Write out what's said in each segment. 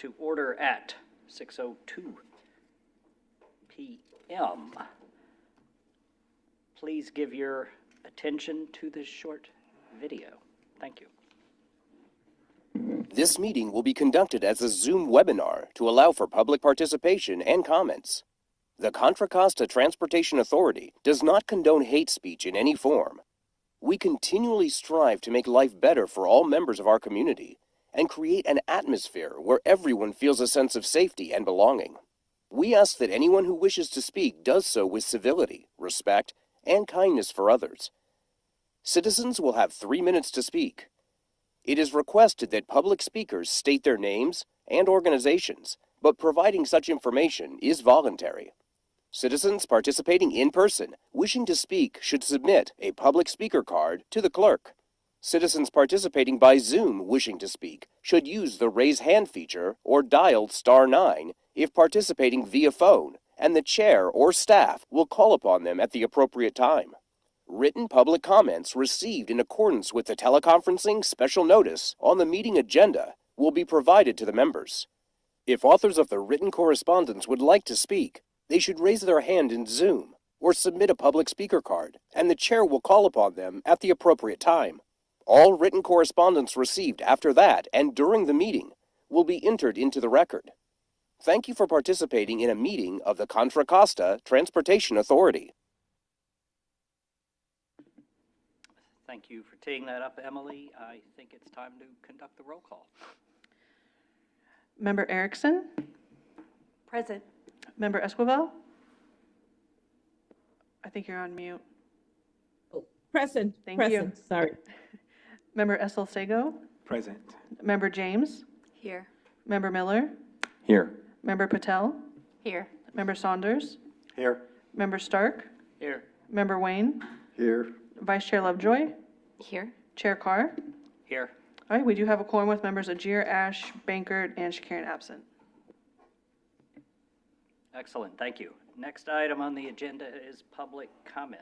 to order at 6:02 p.m. Please give your attention to this short video. Thank you. This meeting will be conducted as a Zoom webinar to allow for public participation and comments. The Contra Costa Transportation Authority does not condone hate speech in any form. We continually strive to make life better for all members of our community and create an atmosphere where everyone feels a sense of safety and belonging. We ask that anyone who wishes to speak does so with civility, respect, and kindness for others. Citizens will have 3 minutes to speak. It is requested that public speakers state their names and organizations, but providing such information is voluntary. Citizens participating in person wishing to speak should submit a public speaker card to the clerk. Citizens participating by Zoom wishing to speak should use the raise hand feature or dial *9 if participating via phone, and the chair or staff will call upon them at the appropriate time. Written public comments received in accordance with the teleconferencing special notice on the meeting agenda will be provided to the members. If authors of the written correspondence would like to speak, they should raise their hand in Zoom or submit a public speaker card, and the chair will call upon them at the appropriate time. All written correspondence received after that and during the meeting will be entered into the record. Thank you for participating in a meeting of the Contra Costa Transportation Authority. Thank you for teeing that up, Emily. I think it's time to conduct the roll call. Member Erickson? Present. Member Esquivel? I think you're on mute. Present. Thank Present. you. Sorry. Member Esselstego? Present. Member James? Here. Member Miller? Here. Member Patel? Here. Member Saunders? Here. Member Stark? Here. Member Wayne? Here. Vice Chair Lovejoy? Here. Chair Carr? Here. All right, we do have a quorum with members Ajir, Ash, Bankert, and Shakarian absent. Excellent, thank you. Next item on the agenda is public comment.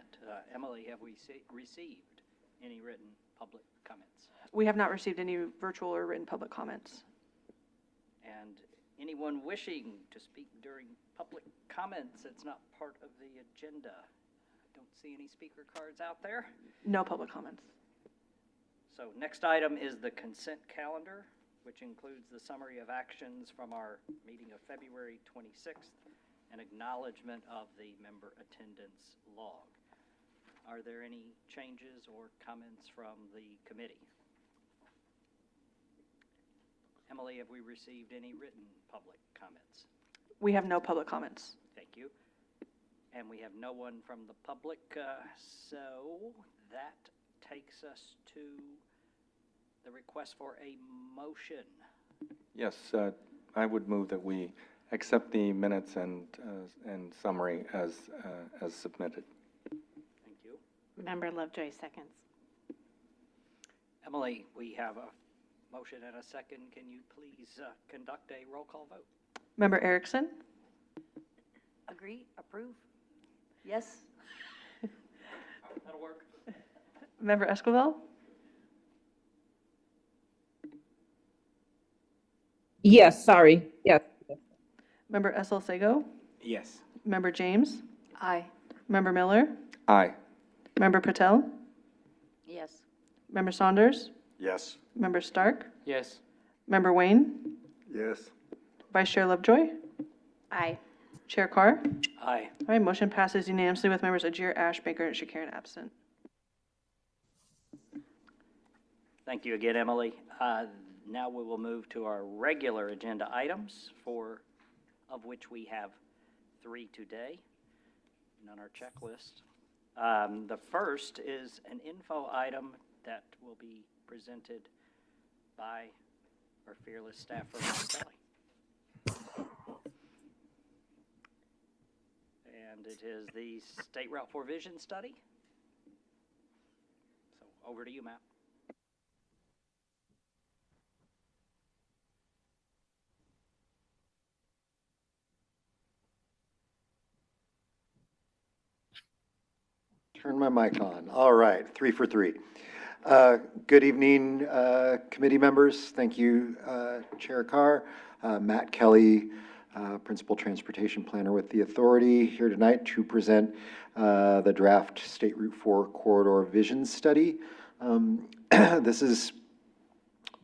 Emily, have we received any written public comments? We have not received any virtual or written public comments. And anyone wishing to speak during public comments that's not part of the agenda? I don't see any speaker cards out there. No public comments. So next item is the consent calendar, which includes the summary of actions from our meeting of February 26th and acknowledgement of the member attendance log. Are there any changes or comments from the committee? Emily, have we received any written public comments? We have no public comments. Thank you. And we have no one from the public, so that takes us to the request for a motion. Yes, I would move that we accept the minutes and summary as submitted. Thank you. Member Lovejoy seconds. Emily, we have a motion and a second. Can you please conduct a roll call vote? Member Erickson? Agree? Approve? Yes? That'll work. Member Esquivel? Yes, sorry. Yes. Member Esselstego? Yes. Member James? Aye. Member Miller? Aye. Member Patel? Yes. Member Saunders? Yes. Member Stark? Yes. Member Wayne? Yes. Vice Chair Lovejoy? Aye. Chair Carr? Aye. All right, motion passes unanimously with members Ajir, Ash, Baker, and Shakarian absent. Thank you again, Emily. Now we will move to our regular agenda items, of which we have 3 today and on our checklist. The first is an info item that will be presented by our fearless staffer, Mr. Kelly. And it is the State Route 4 Vision Study. So over to you, Matt. Turn my mic on. All right, 3 for 3. Good evening, committee members. Thank you, Chair Carr. Matt Kelly, Principal Transportation Planner with the Authority, here tonight to present the draft State Route 4 Corridor Vision Study. This is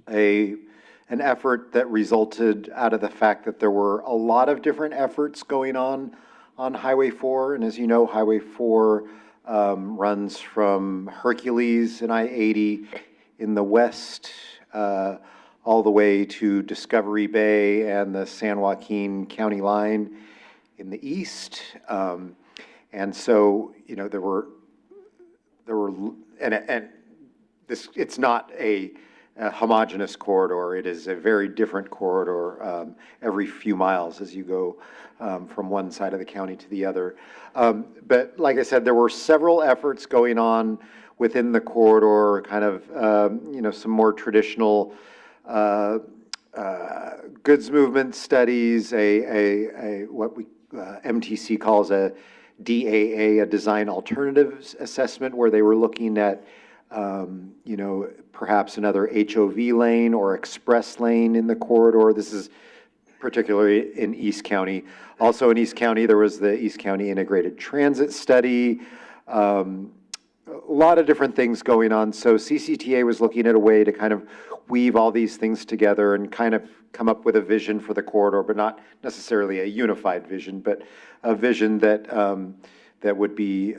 an effort that resulted out of the fact that there were a lot of different efforts going on Highway 4. And as you know, Highway 4 runs from Hercules and I-80 in the west all the way to Discovery Bay and the San Joaquin County line in the east. And so, you know, there were, and this, it's not a homogeneous corridor. It is a very different corridor every few miles as you go from one side of the county to the other. But like I said, there were several efforts going on within the corridor, kind of, you know, some more traditional goods movement studies, what we MTC calls a DAA, a design alternatives assessment, where they were looking at you know, perhaps another HOV lane or express lane in the corridor. This is particularly in East County. Also in East County, there was the East County Integrated Transit Study. A lot of different things going on. So CCTA was looking at a way to kind of weave all these things together and kind of come up with a vision for the corridor, but not necessarily a unified vision, but a vision that that would be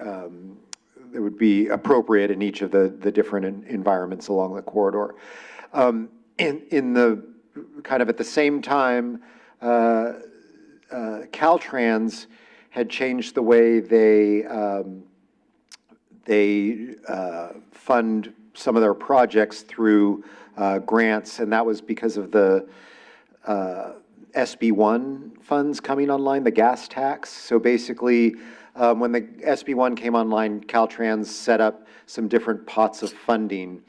appropriate in each of the different environments along the corridor. In the kind of at the same time, Caltrans had changed the way they fund some of their projects through grants, and that was because of the SB1 funds coming online, the gas tax. So basically, when the SB1 came online, Caltrans set up some different pots of funding.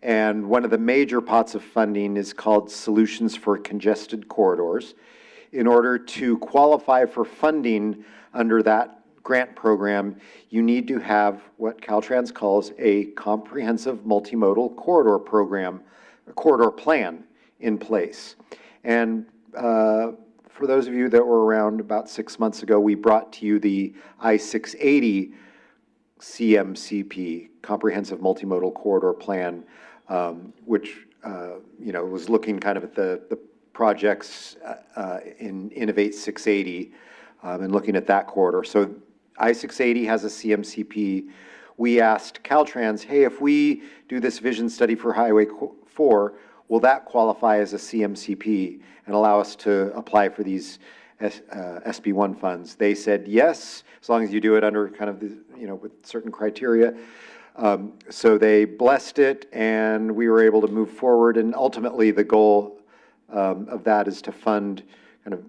And one of the major pots of funding is called Solutions for Congested Corridors. In order to qualify for funding under that grant program, you need to have what Caltrans calls a comprehensive multimodal corridor program, a corridor plan in place. And for those of you that were around about 6 months ago, we brought to you the I-680 CMCP, Comprehensive Multimodal Corridor Plan, which you know, was looking kind of at the projects in Innovate 680 and looking at that corridor. So I-680 has a CMCP. We asked Caltrans, hey, if we do this vision study for Highway 4, will that qualify as a CMCP and allow us to apply for these SB1 funds? They said yes, as long as you do it under kind of the, you know, with certain criteria. So they blessed it, and we were able to move forward. And ultimately, the goal of that is to fund, kind of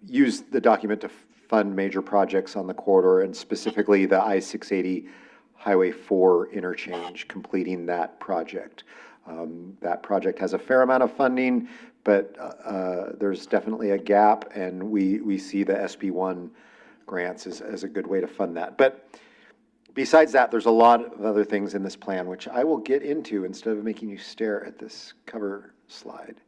use the document to fund major projects on the corridor, and specifically the I-680 Highway 4 interchange, completing that project. That project has a fair amount of funding, but there's definitely a gap, and we see the SB1 grants as a good way to fund that. But besides that, there's a lot of other things in this plan, which I will get into instead of making you stare at this cover slide.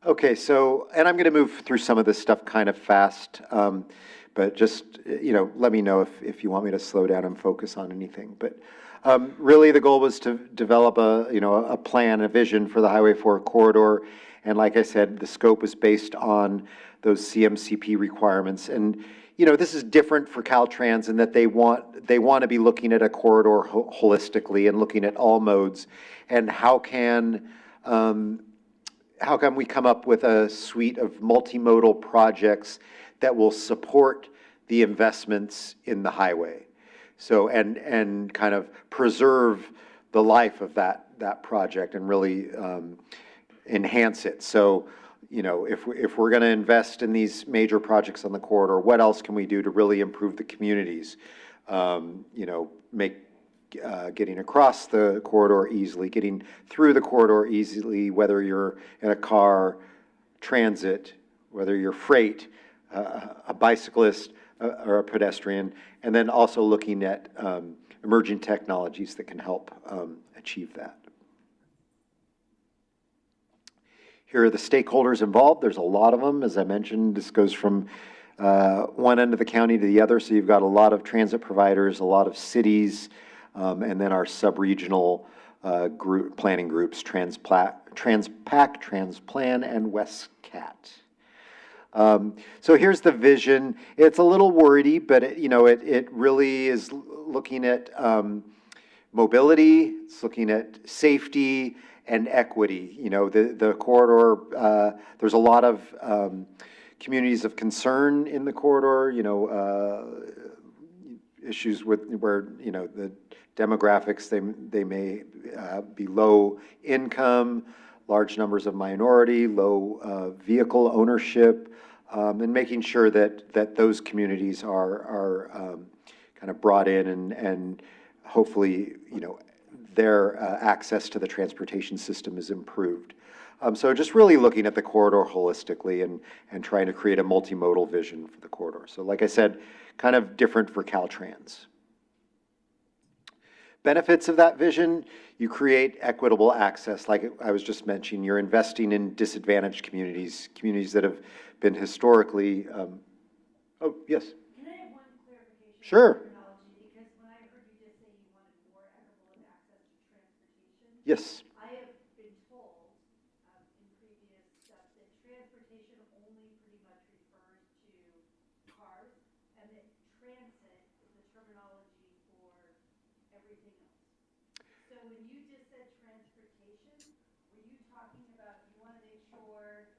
Okay, so, and I'm going to move through some of this stuff kind of fast, but just, you know, let me know if you want me to slow down and focus on anything. But really the goal was to develop a plan, a vision for the Highway 4 corridor. And like I said, the scope was based on those CMCP requirements. And, you know, this is different for Caltrans in that they want to be looking at a corridor holistically and looking at all modes. And how can we come up with a suite of multimodal projects that will support the investments in the highway? So, and kind of preserve the life of that project and really enhance it. So, you know, if we're going to invest in these major projects on the corridor, what else can we do to really improve the communities? You know, make getting across the corridor easily, getting through the corridor easily, whether you're in a car, transit, whether you're freight, a bicyclist, or a pedestrian, and then also looking at emerging technologies that can help achieve that. Here are the stakeholders involved. There's a lot of them. As I mentioned, this goes from one end of the county to the other, so you've got a lot of transit providers, a lot of cities, and then our sub-regional planning groups, Transpac, Transplan, and WestCat. So here's the vision. It's a little wordy, but it really is looking at mobility, it's looking at safety and equity. The corridor, there's a lot of communities of concern in the corridor, issues with where, the demographics, they may be low income, large numbers of minority, low vehicle ownership, and making sure that those communities are kind of brought in and hopefully, their access to the transportation system is improved. So just really looking at the corridor holistically and trying to create a multimodal vision for the corridor. So like I said, kind of different for Caltrans. Benefits of that vision, you create equitable access. Like I was just mentioning, you're investing in disadvantaged communities, communities that have been historically, oh, yes. Can I have one clarification? Sure. Because when I heard you just say you wanted more equitable access to transportation, Yes. I have been told in previous stuff that transportation only pretty much refers to cars, and that transit is the terminology for everything else. So when you just said transportation, were you talking about you want to make sure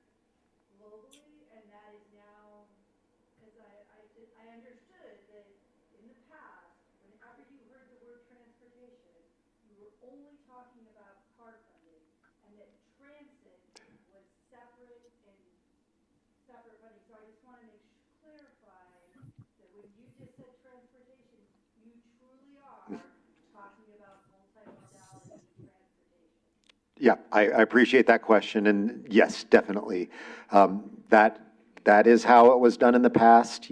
globally, and that is now, because I understood that in the past, whenever you heard the word transportation, you were only talking about car funding, and that transit was separate and separate funding. So I just want to clarify that when you just said transportation, you truly are talking about multimodality transportation. Yeah, I appreciate that question, and yes, definitely. That is how it was done in the past.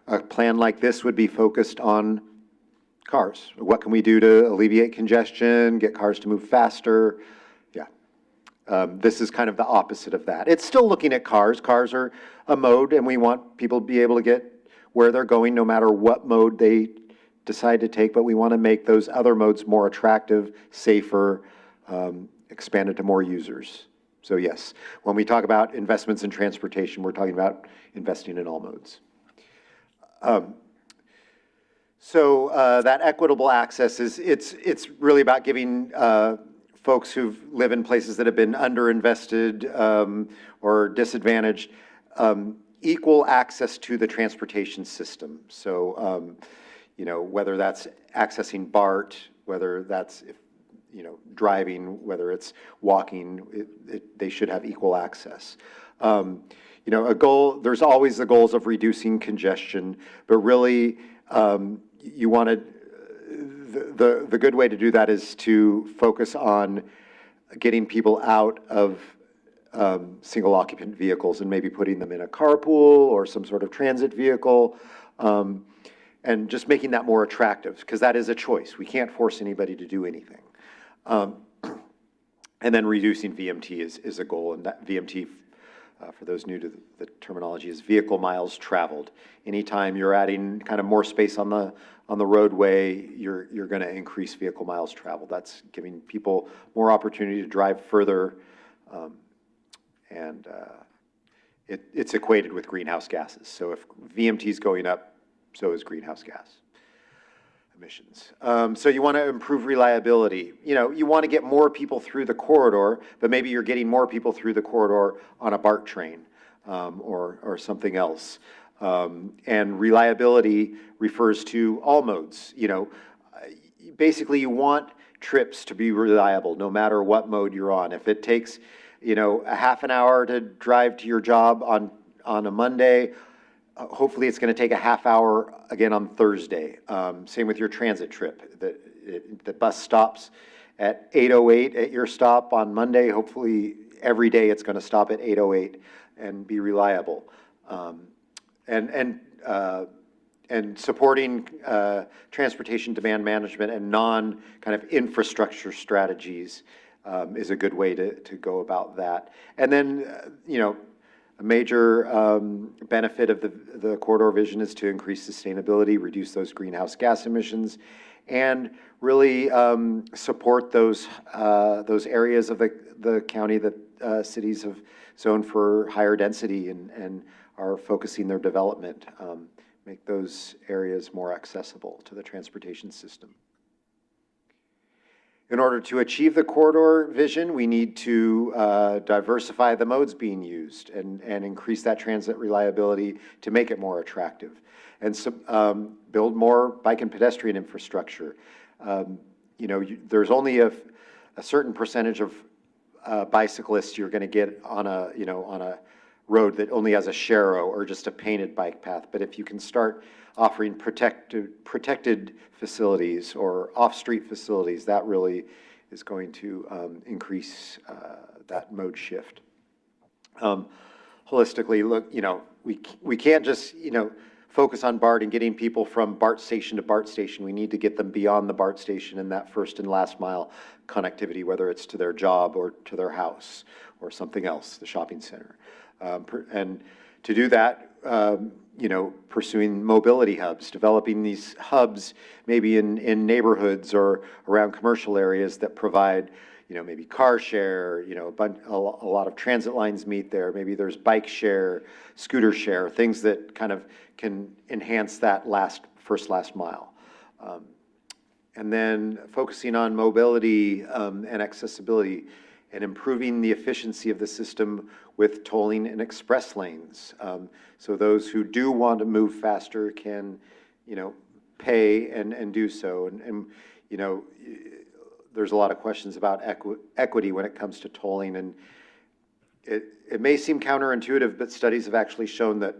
A plan like this would be focused on cars. What can we do to alleviate congestion, get cars to move faster? Yeah. This is kind of the opposite of that. It's still looking at cars. Cars are a mode, and we want people to be able to get where they're going no matter what mode they decide to take, but we want to make those other modes more attractive, safer, expanded to more users. So yes, when we talk about investments in transportation, we're talking about investing in all modes. So that equitable access it's really about giving folks who live in places that have been underinvested or disadvantaged equal access to the transportation system. So whether that's accessing BART, whether that's driving, whether it's walking, they should have equal access. A goal, there's always the goals of reducing congestion, but really you wanted, the good way to do that is to focus on getting people out of single occupant vehicles and maybe putting them in a carpool or some sort of transit vehicle, and just making that more attractive, because that is a choice. We can't force anybody to do anything. And then reducing VMT is a goal, and that VMT, for those new to the terminology, is vehicle miles traveled. Anytime you're adding kind of more space on the roadway, you're going to increase vehicle miles traveled. That's giving people more opportunity to drive further, and it's equated with greenhouse gases. So if VMT is going up, so is greenhouse gas emissions. So you want to improve reliability. You want to get more people through the corridor, but maybe you're getting more people through the corridor on a BART train or something else. And reliability refers to all modes. Basically you want trips to be reliable no matter what mode you're on. If it takes, a half an hour to drive to your job on a Monday, hopefully it's going to take a half hour again on Thursday. Same with your transit trip. The bus stops at 8:08 at your stop on Monday. Hopefully every day it's going to stop at 8:08 and be reliable. And and supporting transportation demand management and kind of infrastructure strategies is a good way to go about that. And then, a major benefit of the corridor vision is to increase sustainability, reduce those greenhouse gas emissions, and really support those areas of the county that cities have zoned for higher density and are focusing their development, make those areas more accessible to the transportation system. In order to achieve the corridor vision, we need to diversify the modes being used and increase that transit reliability to make it more attractive, and build more bike and pedestrian infrastructure. There's only a certain percentage of bicyclists you're going to get on a road that only has a sharrow or just a painted bike path. But if you can start offering protected facilities or off-street facilities, that really is going to increase that mode shift. Holistically, look, we can't just, focus on BART and getting people from BART station to BART station. We need to get them beyond the BART station in that first and last mile connectivity, whether it's to their job or to their house or something else, the shopping center. And to do that, pursuing mobility hubs, developing these hubs maybe in neighborhoods or around commercial areas that provide, maybe car share, a lot of transit lines meet there. Maybe there's bike share, scooter share, things that kind of can enhance that last mile. And then focusing on mobility and accessibility and improving the efficiency of the system with tolling and express lanes. So those who do want to move faster can, pay and do so. And there's a lot of questions about equity when it comes to tolling. And it may seem counterintuitive, but studies have actually shown that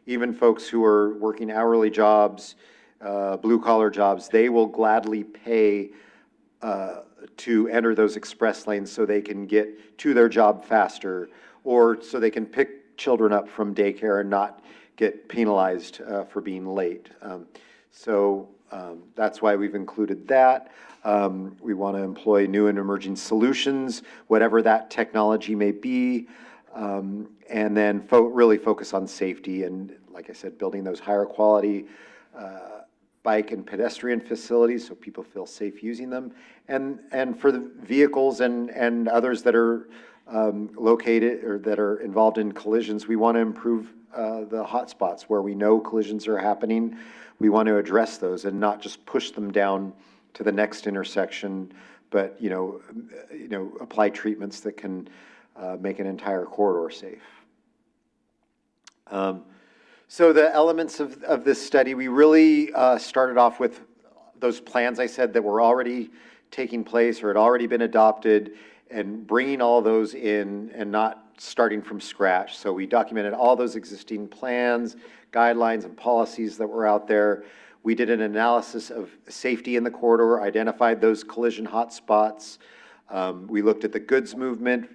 even folks who are working hourly jobs, blue-collar jobs, they will gladly pay to enter those express lanes so they can get to their job faster, or so they can pick children up from daycare and not get penalized for being late. So that's why we've included that. We want to employ new and emerging solutions, whatever that technology may be, and then really focus on safety and, like I said, building those higher quality bike and pedestrian facilities so people feel safe using them. And for the vehicles and others that are located or that are involved in collisions, we want to improve the hot spots where we know collisions are happening. We want to address those and not just push them down to the next intersection, but apply treatments that can make an entire corridor safe. So the elements of this study, we really started off with those plans I said that were already taking place or had already been adopted, and bringing all those in and not starting from scratch. So we documented all those existing plans, guidelines, and policies that were out there. We did an analysis of safety in the corridor, identified those collision hotspots. We looked at the goods movement,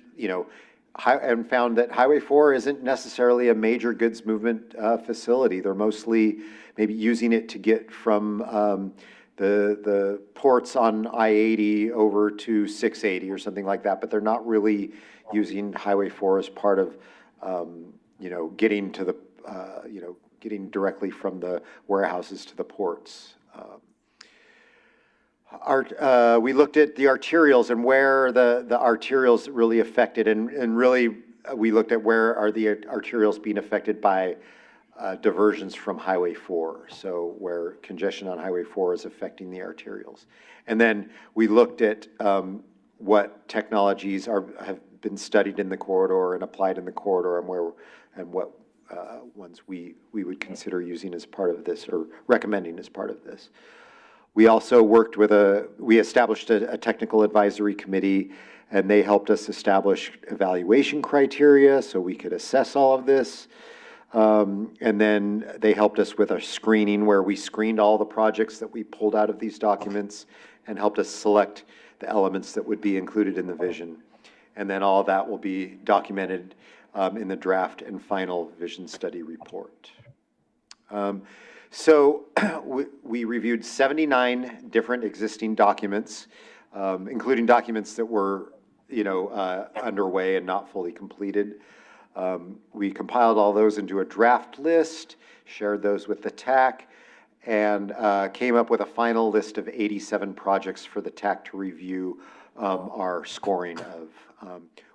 and found that Highway 4 isn't necessarily a major goods movement facility. They're mostly maybe using it to get from the ports on I-80 over to 680 or something like that, but they're not really using Highway 4 as part of, getting to the, getting directly from the warehouses to the ports. We looked at the arterials and where the arterials really affected, and really we looked at where are the arterials being affected by diversions from Highway 4, so where congestion on Highway 4 is affecting the arterials. And then we looked at what technologies have been studied in the corridor and applied in the corridor, and what ones we would consider using as part of this or recommending as part of this. We also worked we established a technical advisory committee, and they helped us establish evaluation criteria so we could assess all of this. And then they helped us with a screening where we screened all the projects that we pulled out of these documents and helped us select the elements that would be included in the vision. And then all of that will be documented in the draft and final vision study report. So we reviewed 79 different existing documents, including documents that were, underway and not fully completed. We compiled all those into a draft list, shared those with the TAC, and came up with a final list of 87 projects for the TAC to review our scoring of.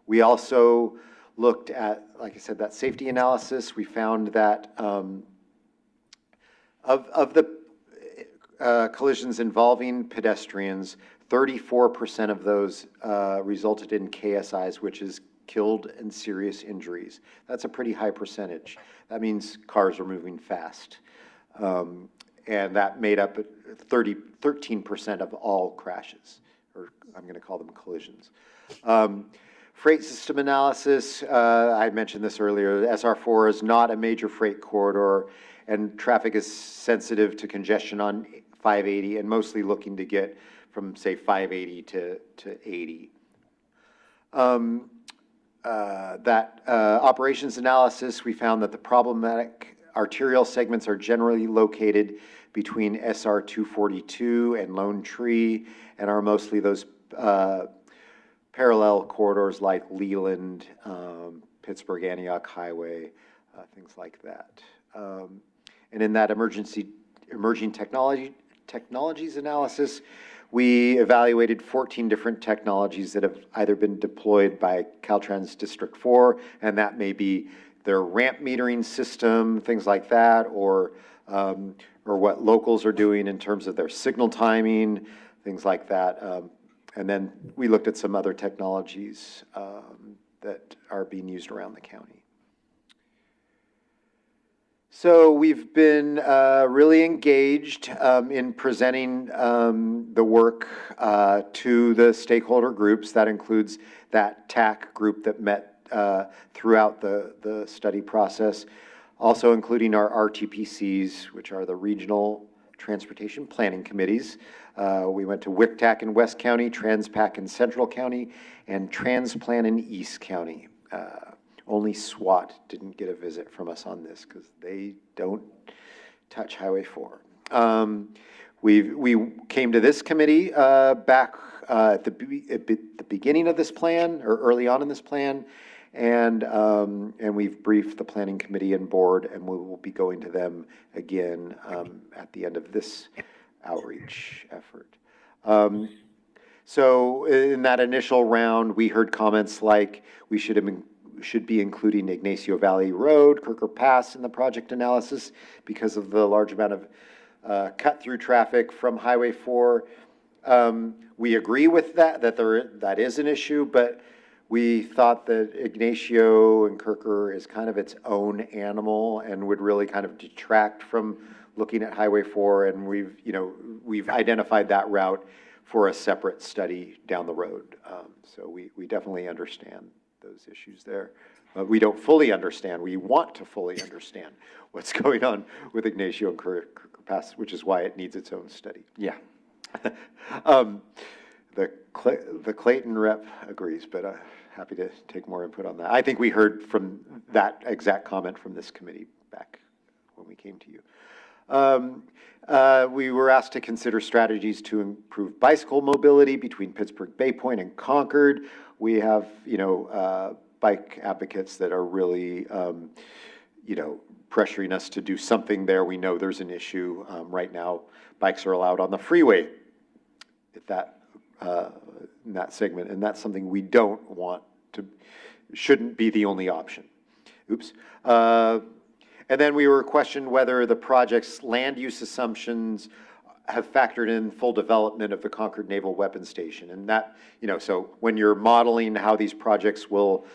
We also looked at, like I said, that safety analysis. We found that of the collisions involving pedestrians, 34% of those resulted in KSIs, which is killed and serious injuries. That's a pretty high percentage. That means cars are moving fast. And that made up 13% of all crashes, or I'm going to call them collisions. Freight system analysis, I mentioned this earlier, SR4 is not a major freight corridor, and traffic is sensitive to congestion on 580 and mostly looking to get from, say, 580 to 80. Operations analysis, we found that the problematic arterial segments are generally located between SR 242 and Lone Tree and are mostly those parallel corridors like Leland, Pittsburgh Antioch Highway, things like that. And in that emerging technologies analysis, we evaluated 14 different technologies that have either been deployed by Caltrans District 4, and that may be their ramp metering system, things like that, or what locals are doing in terms of their signal timing, things like that. And then we looked at some other technologies that are being used around the county. So we've been really engaged in presenting the work to the stakeholder groups. That includes that TAC group that met throughout the study process, also including our RTPCs, which are the Regional Transportation Planning Committees. We went to WICTAC in West County, TransPAC in Central County, and TransPlan in East County. Only SWAT didn't get a visit from us on this because they don't touch Highway 4. We came to this committee back at the beginning of this plan, or early on in this plan, and we've briefed the planning committee and board, and we will be going to them again at the end of this outreach effort. So in that initial round, we heard comments like we should be including Ignacio Valley Road, Kirker Pass in the project analysis because of the large amount of cut-through traffic from Highway 4. We agree with that that is an issue, but we thought that Ignacio and Kirker is kind of its own animal and would really kind of detract from looking at Highway 4, and we've identified that route for a separate study down the road. So we definitely understand those issues there. We don't fully understand. We want to fully understand what's going on with Ignacio and Kirker Pass, which is why it needs its own study. Yeah. The Clayton rep agrees, but happy to take more input on that. I think we heard from that exact comment from this committee back when we came to you. We were asked to consider strategies to improve bicycle mobility between Pittsburgh Bay Point and Concord. We have, bike advocates that are really, pressuring us to do something there. We know there's an issue. Right now, bikes are allowed on the freeway in that segment, and that's something we don't want to, shouldn't be the only option. Oops. And then we were questioned whether the project's land use assumptions have factored in full development of the Concord Naval Weapons Station. And that, so when you're modeling how these projects will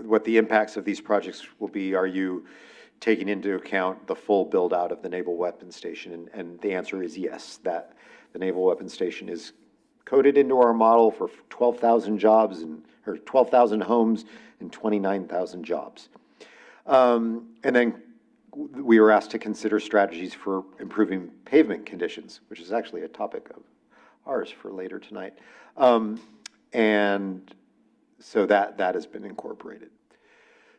what the impacts of these projects will be, are you taking into account the full build out of the Naval Weapons Station? And the answer is yes, that the Naval Weapons Station is coded into our model for 12,000 jobs or 12,000 homes and 29,000 jobs. And then we were asked to consider strategies for improving pavement conditions, which is actually a topic of ours for later tonight. And so that has been incorporated.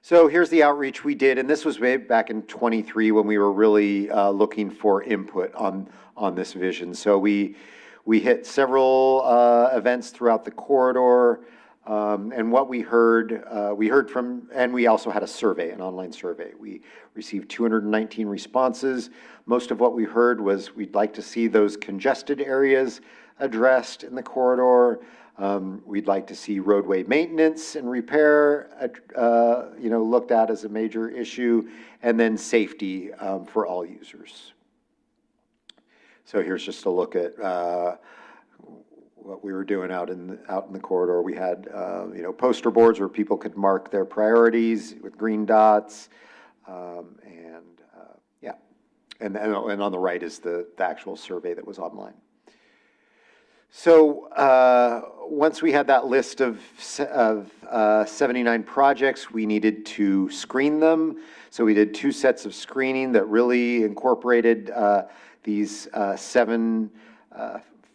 So here's the outreach we did, and this was way back in '23 when we were really looking for input on this vision. So we hit several events throughout the corridor, and what we heard from, and we also had a survey, an online survey. We received 219 responses. Most of what we heard was we'd like to see those congested areas addressed in the corridor. We'd like to see roadway maintenance and repair, looked at as a major issue, and then safety for all users. So here's just a look at what we were doing out in the corridor. We had poster boards where people could mark their priorities with green dots, and on the right is the actual survey that was online. So once we had that list of 79 projects, we needed to screen them. So we did 2 sets of screening that really incorporated these 7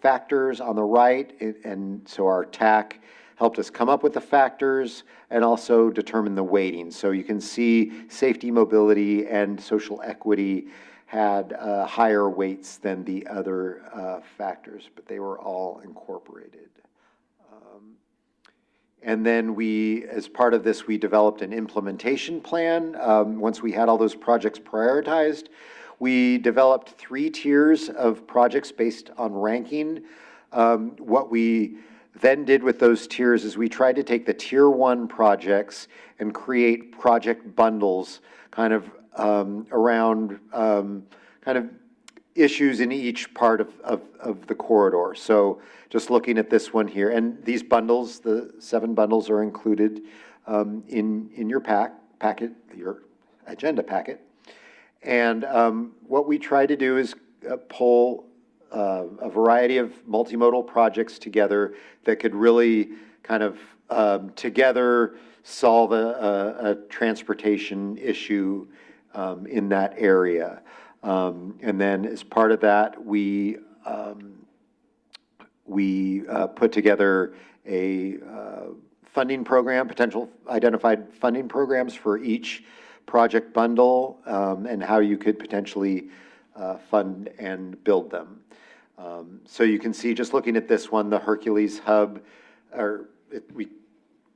factors on the right. And so our TAC helped us come up with the factors and also determine the weighting. So you can see safety, mobility, and social equity had higher weights than the other factors, but they were all incorporated. And then as part of this, we developed an implementation plan. Once we had all those projects prioritized, we developed 3 tiers of projects based on ranking. What we then did with those tiers is we tried to take the tier 1 projects and create project bundles kind of around kind of issues in each part of the corridor. So just looking at this one here, and these bundles, the 7 bundles are included in your packet, your agenda packet. And what we try to do is pull a variety of multimodal projects together that could really kind of together solve a transportation issue in that area. And then as part of that, we put together a funding program, potential identified funding programs for each project bundle, and how you could potentially fund and build them. So you can see, just looking at this one, the Hercules Hub, we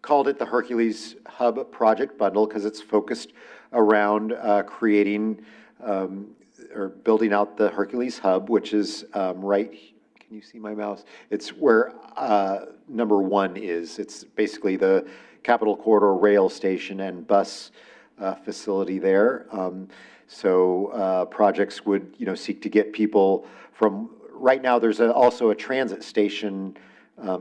called it the Hercules Hub Project Bundle because it's focused around creating or building out the Hercules Hub, which is right. Can you see my mouse? It's where number 1 is. It's basically the Capitol Corridor rail station and bus facility there. So projects would seek to get people from. Right now, there's also a transit station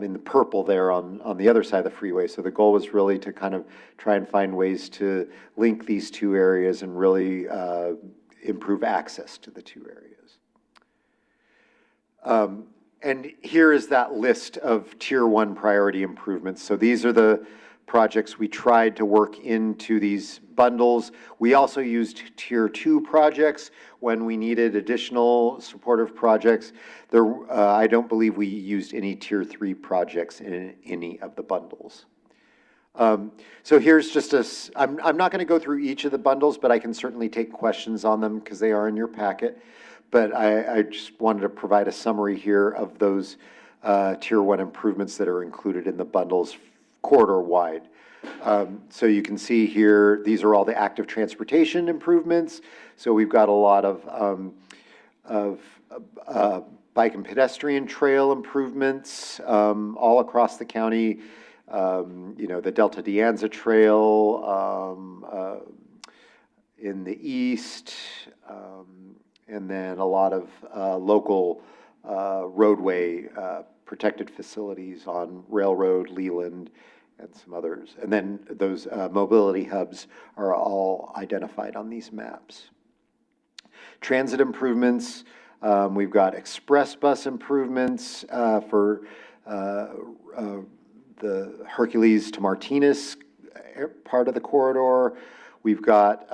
in the purple there on the other side of the freeway. So the goal was really to kind of try and find ways to link these 2 areas and really improve access to the 2 areas. And here is that list of Tier 1 priority improvements. So these are the projects we tried to work into these bundles. We also used Tier 2 projects when we needed additional supportive projects. I don't believe we used any Tier 3 projects in any of the bundles. So here's just I'm not going to go through each of the bundles, but I can certainly take questions on them because they are in your packet. But I just wanted to provide a summary here of those Tier 1 improvements that are included in the bundles corridor-wide. So you can see here, these are all the active transportation improvements. So we've got a lot of bike and pedestrian trail improvements all across the county. The Delta De Anza Trail in the east, and then a lot of local roadway protected facilities on Railroad, Leland, and some others. And then those mobility hubs are all identified on these maps. Transit improvements, we've got express bus improvements for the Hercules to Martinez part of the corridor. We've got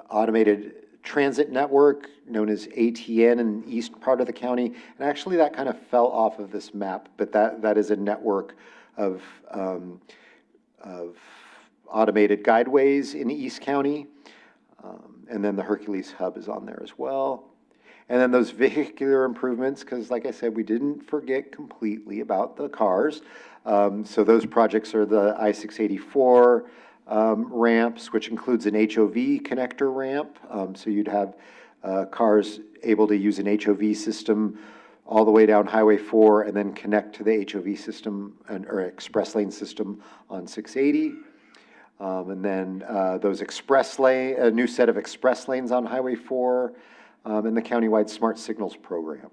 automated transit network known as ATN in the east part of the county. And actually that kind of fell off of this map, but that is a network of automated guideways in East County. And then the Hercules Hub is on there as well. And then those vehicular improvements, because like I said, we didn't forget completely about the cars. So those projects are the I-684 ramps, which includes an HOV connector ramp. So you'd have cars able to use an HOV system all the way down Highway 4 and then connect to the HOV system or express lane system on 680. And then those express lane, a new set of express lanes on Highway 4, and the countywide smart signals program.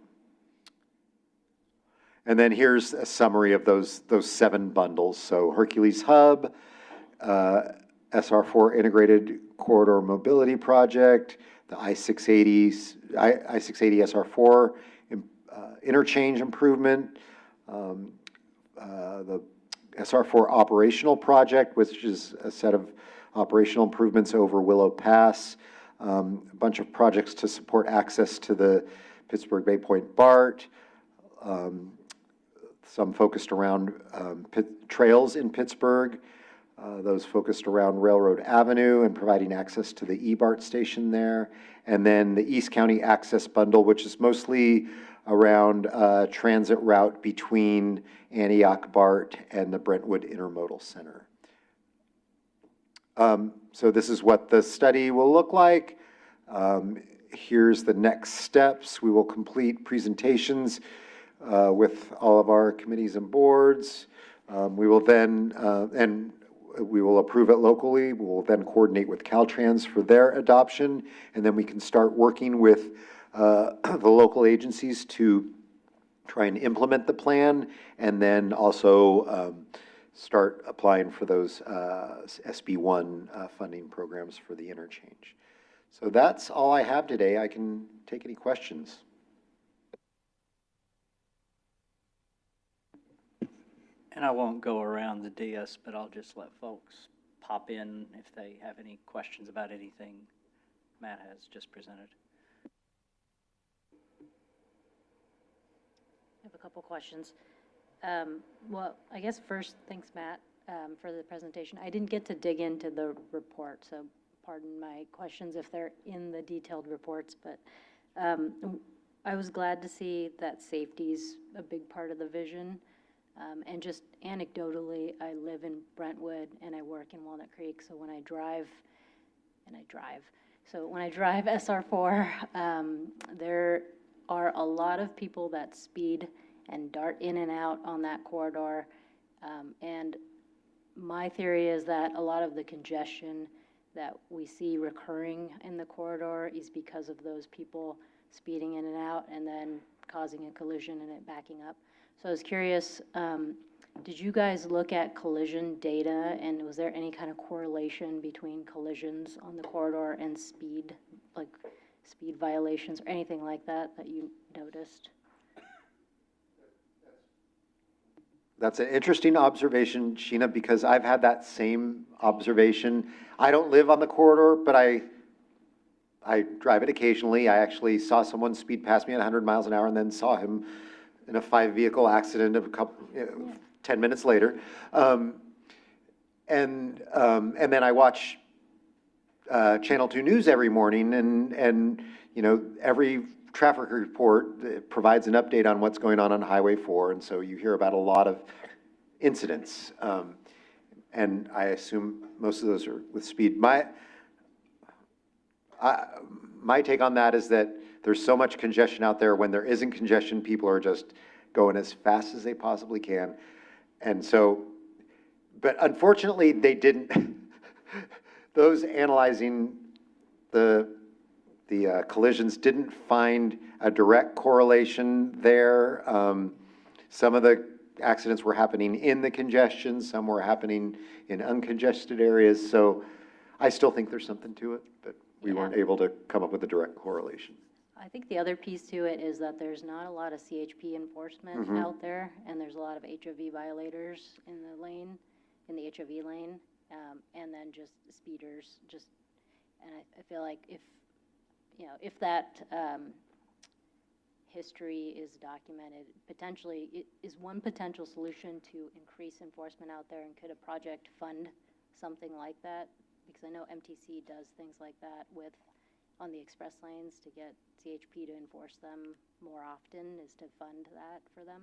And then here's a summary of those 7 bundles. So Hercules Hub, SR4 Integrated Corridor Mobility Project, the I-680 SR4 interchange improvement, the SR4 operational project, which is a set of operational improvements over Willow Pass, a bunch of projects to support access to the Pittsburgh Bay Point BART, some focused around trails in Pittsburgh, those focused around Railroad Avenue and providing access to the E-BART station there, and then the East County Access Bundle, which is mostly around transit route between Antioch BART and the Brentwood Intermodal Center. So this is what the study will look like. Here's the next steps. We will complete presentations with all of our committees and boards. We will then, and we will approve it locally. We will then coordinate with Caltrans for their adoption, and then we can start working with the local agencies to try and implement the plan, and then also start applying for those SB1 funding programs for the interchange. So that's all I have today. I can take any questions. And I won't go around the DS, but I'll just let folks pop in if they have any questions about anything Matt has just presented. I have a couple questions. Well, I guess first, thanks, Matt, for the presentation. I didn't get to dig into the report, so pardon my questions if they're in the detailed reports, but I was glad to see that safety's a big part of the vision. And just anecdotally, I live in Brentwood and I work in Walnut Creek, so when I drive, so when I drive SR4, there are a lot of people that speed and dart in and out on that corridor. And my theory is that a lot of the congestion that we see recurring in the corridor is because of those people speeding in and out and then causing a collision and it backing up. So I was curious, did you guys look at collision data, and was there any kind of correlation between collisions on the corridor and speed, like speed violations or anything like that that you noticed? That's an interesting observation, Sheena, because I've had that same observation. I don't live on the corridor, but I drive it occasionally. I actually saw someone speed past me at 100 miles an hour and then saw him in a 5-vehicle accident a couple, 10 minutes later. And then I watch Channel 2 News every morning, and you know, every traffic report provides an update on what's going on Highway 4, and so you hear about a lot of incidents. And I assume most of those are with speed. My take on that is that there's so much congestion out there. When there isn't congestion, people are just going as fast as they possibly can. And so, but unfortunately, they didn't, those analyzing the collisions didn't find a direct correlation there. Some of the accidents were happening in the congestion, some were happening in uncongested areas. So I still think there's something to it, but we weren't able to come up with a direct correlation. I think the other piece to it is that there's not a lot of CHP enforcement out there, and there's a lot of HOV violators in the lane, in the HOV lane, and then just speeders. And I feel like if that history is documented, potentially it is one potential solution to increase enforcement out there. And could a project fund something like that? Because I know MTC does things like that with, on the express lanes to get CHP to enforce them more often, is to fund that for them.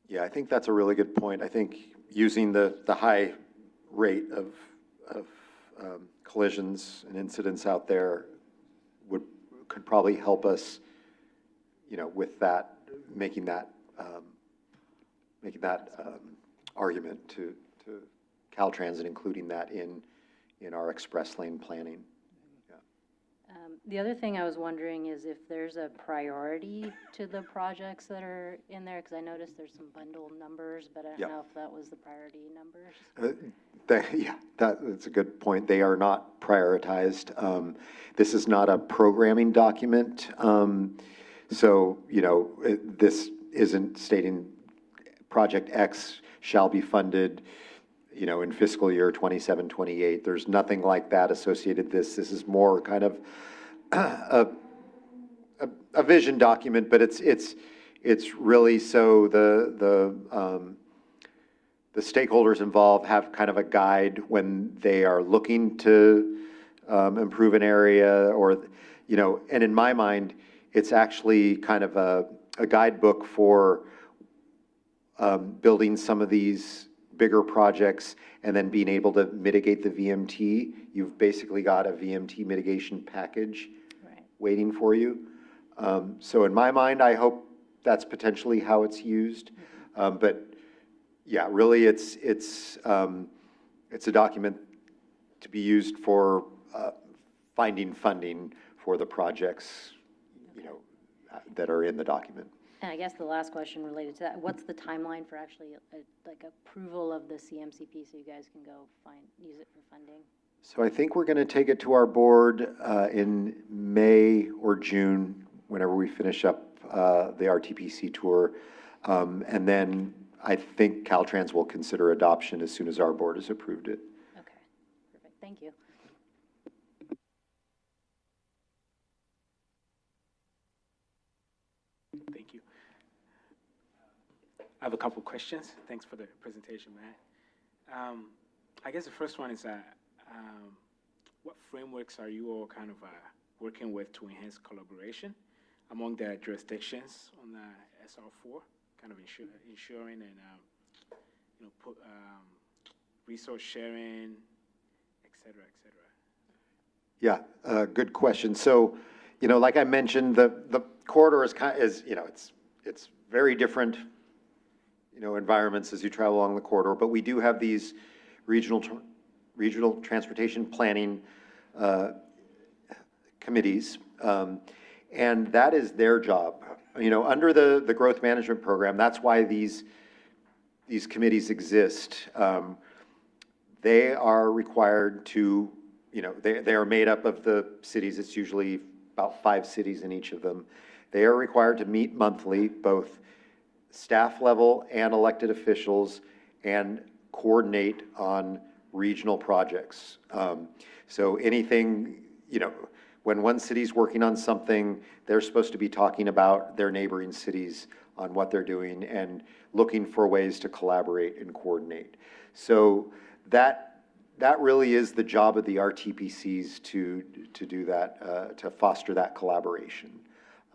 Yeah, I think that's a really good point. I think using the high rate of collisions and incidents out there could probably help us, with that, making that argument to Caltrans and including that in our express lane planning. The other thing I was wondering is if there's a priority to the projects that are in there, because I noticed there's some bundled numbers, but I Yeah. don't know if that was the priority numbers. Yeah, that's a good point. They are not prioritized. This is not a programming document. So, this isn't stating Project X shall be funded, in fiscal year 27, 28. There's nothing like that associated this. This is more kind of a vision document, but it's really so the stakeholders involved have kind of a guide when they are looking to improve an area, or, and in my mind, it's actually kind of a guidebook for building some of these bigger projects and then being able to mitigate the VMT. You've basically got a VMT mitigation package Right. waiting for you. So in my mind, I hope that's potentially how it's used. But yeah, really, it's a document to be used for finding funding for the projects, that are in the document. And I guess the last question related to that, what's the timeline for actually like approval of the CMCP so you guys can go use it for funding? So I think we're going to take it to our board in May or June, whenever we finish up the RTPC tour. And then I think Caltrans will consider adoption as soon as our board has approved it. Okay, perfect, thank you. Thank you. I have a couple questions. Thanks for the presentation, Matt. I guess the first one is what frameworks are you all kind of working with to enhance collaboration among the jurisdictions on the SR4, kind of ensuring and resource sharing, et cetera, et cetera? Yeah, good question. So, like I mentioned, the corridor is it's very different, environments as you travel along the corridor, but we do have these regional transportation planning committees, and that is their job. Under the growth management program, that's why these committees exist. They are required to, they are made up of the cities. It's usually about 5 cities in each of them. They are required to meet monthly, both staff level and elected officials, and coordinate on regional projects. So anything, when one city's working on something, they're supposed to be talking about their neighboring cities on what they're doing and looking for ways to collaborate and coordinate. So that really is the job of the RTPCs to do that, to foster that collaboration.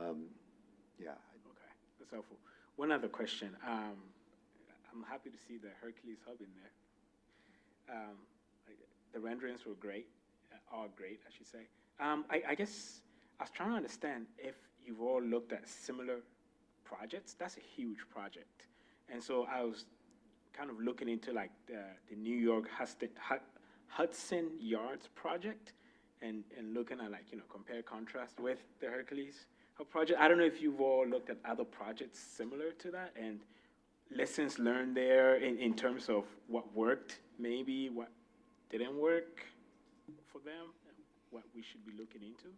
Yeah. Okay, that's helpful. One other question. I'm happy to see the Hercules Hub in there. The renderings were great, are great, I should say. I guess I was trying to understand if you've all looked at similar projects. That's a huge project. And so I was kind of looking into like the New York Hudson Yards project and looking at compare contrast with the Hercules Hub project. I don't know if you've all looked at other projects similar to that and lessons learned there in terms of what worked, maybe what didn't work for them, and what we should be looking into.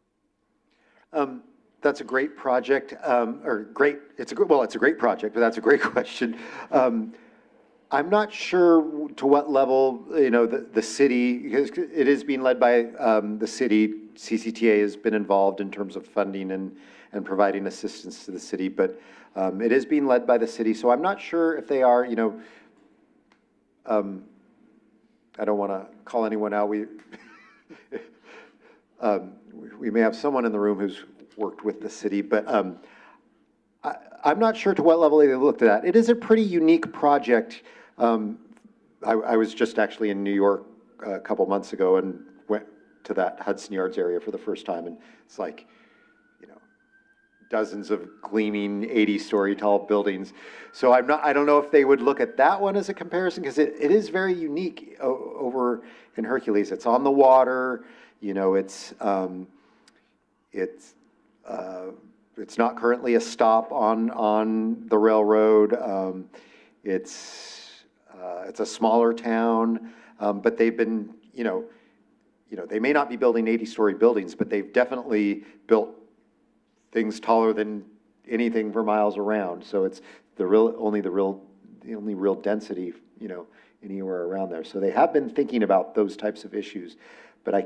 That's a great project, it's a great project, but that's a great question. I'm not sure to what level, the city, because it is being led by the city. CCTA has been involved in terms of funding and providing assistance to the city, but it is being led by the city. So I'm not sure if they are, I don't want to call anyone out. We may have someone in the room who's worked with the city, but I'm not sure to what level they looked at that. It is a pretty unique project. I was just actually in New York a couple months ago and went to that Hudson Yards area for the first time, and it's like, dozens of gleaming 80-story tall buildings. So I don't know if they would look at that one as a comparison, because it is very unique over in Hercules. It's on the water, it's not currently a stop on the railroad. It's a smaller town, but they've been, they may not be building 80-story buildings, but they've definitely built things taller than anything for miles around. So it's the only real density, anywhere around there. So they have been thinking about those types of issues, but I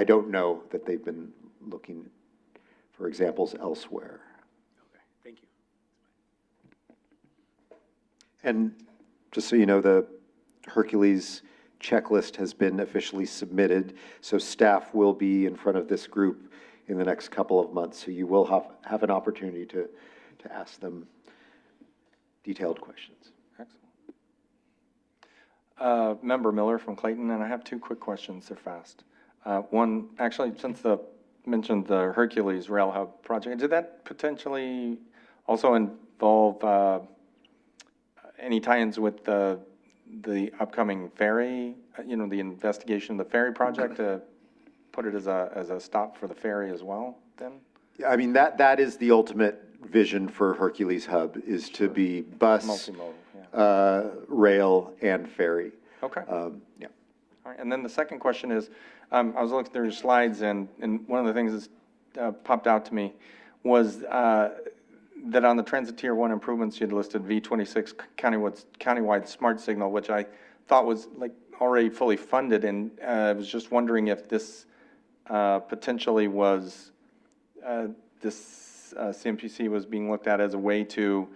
don't know that they've been looking for examples elsewhere. Okay, thank you. And just so you know, the Hercules checklist has been officially submitted, so staff will be in front of this group in the next couple of months, so you will have an opportunity to ask them detailed questions. Excellent. Member Miller from Clayton, and I have two quick questions. They're fast. One, actually, since mentioned the Hercules Rail Hub project, did that potentially also involve any tie-ins with the upcoming ferry, the investigation of the ferry project, to put it as a stop for the ferry as well, then? Yeah, I mean, that is the ultimate vision for Hercules Hub, is to be bus, Multimodal, yeah. Rail, and ferry. Okay. Yeah. All right, and then the second question is, I was looking through your slides, and one of the things that popped out to me was that on the Transit Tier 1 improvements, you had listed V26 countywide smart signal, which I thought was like already fully funded, and I was just wondering if this potentially was, this CMPC was being looked at as a way to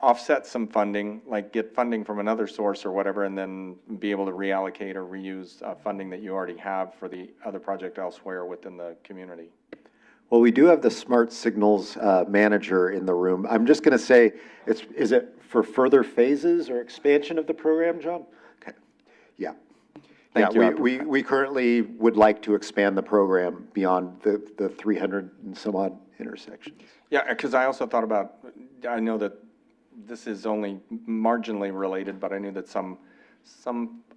offset some funding, like get funding from another source or whatever, and then be able to reallocate or reuse funding that you already have for the other project elsewhere within the community. Well, we do have the Smart Signals manager in the room. I'm just going to say, is it for further phases or expansion of the program, John? Okay. Yeah. Thank Yeah, you. we currently would like to expand the program beyond the 300 and some odd intersections. Yeah, because I also thought about, I know that this is only marginally related, but I knew that some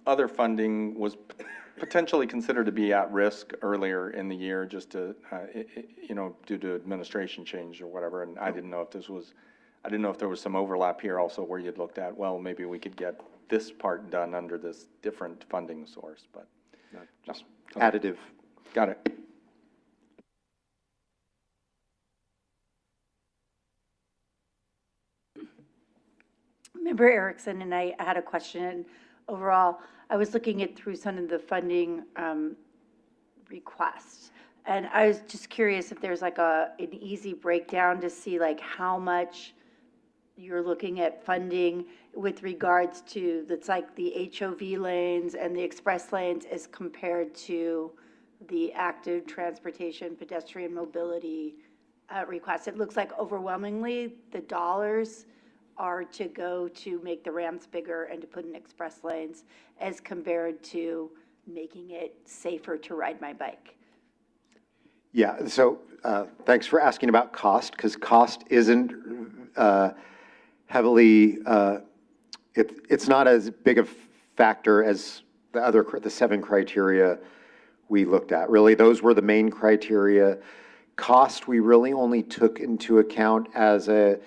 other funding was potentially considered to be at risk earlier in the year, just to, due to administration change or whatever. And I didn't know if there was some overlap here also where you'd looked at, well, maybe we could get this part done under this different funding source, but. No, just additive. Got it. Member Erickson and I had a question. Overall, I was looking through some of the funding requests, and I was just curious if there's like an easy breakdown to see like how much you're looking at funding with regards to, that's like the HOV lanes and the express lanes as compared to the active transportation pedestrian mobility requests. It looks like overwhelmingly the dollars are to go to make the ramps bigger and to put in express lanes as compared to making it safer to ride my bike. Yeah, so thanks for asking about cost, because cost isn't heavily, it's not as big a factor as the 7 criteria we looked at. Really, those were the main criteria. Cost, we really only took into account as a,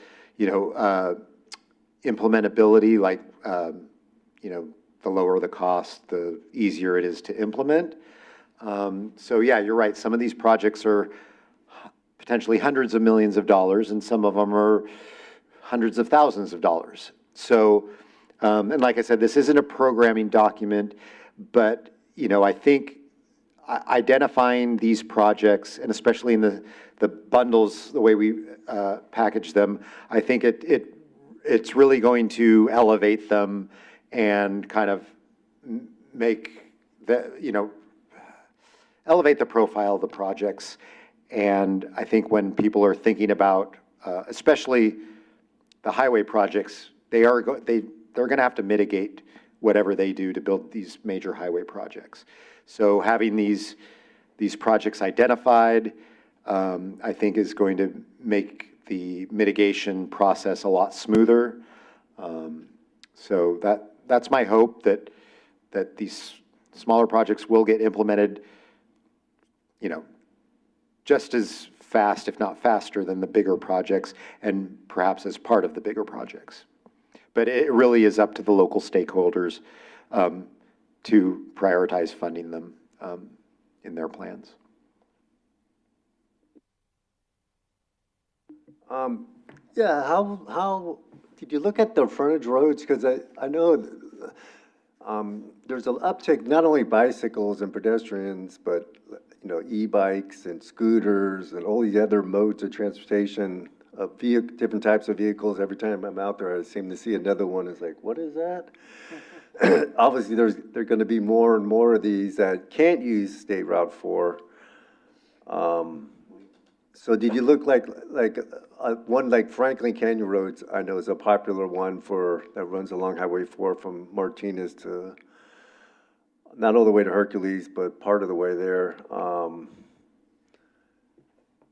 implementability, like, the lower the cost, the easier it is to implement. So yeah, you're right. Some of these projects are potentially hundreds of millions of dollars, and some of them are hundreds of thousands of dollars. So, and like I said, this isn't a programming document, but, I think identifying these projects, and especially in the bundles, the way we package them, I think it's really going to elevate them and kind of make the, elevate the profile of the projects. And I think when people are thinking about, especially the highway projects, they're going to have to mitigate whatever they do to build these major highway projects. So having these projects identified, I think is going to make the mitigation process a lot smoother. So that's my hope, that these smaller projects will get implemented, just as fast, if not faster, than the bigger projects, and perhaps as part of the bigger projects. But it really is up to the local stakeholders to prioritize funding them in their plans. Yeah, how did you look at the frontage roads? Because I know there's an uptick, not only bicycles and pedestrians, but e-bikes and scooters and all these other modes of transportation of different types of vehicles. Every time I'm out there, I seem to see another one. It's like, what is that? Obviously, there are going to be more and more of these that can't use State Route 4. So did you look like one like Franklin Canyon Roads? I know is a popular one that runs along Highway 4 from Martinez to not all the way to Hercules, but part of the way there.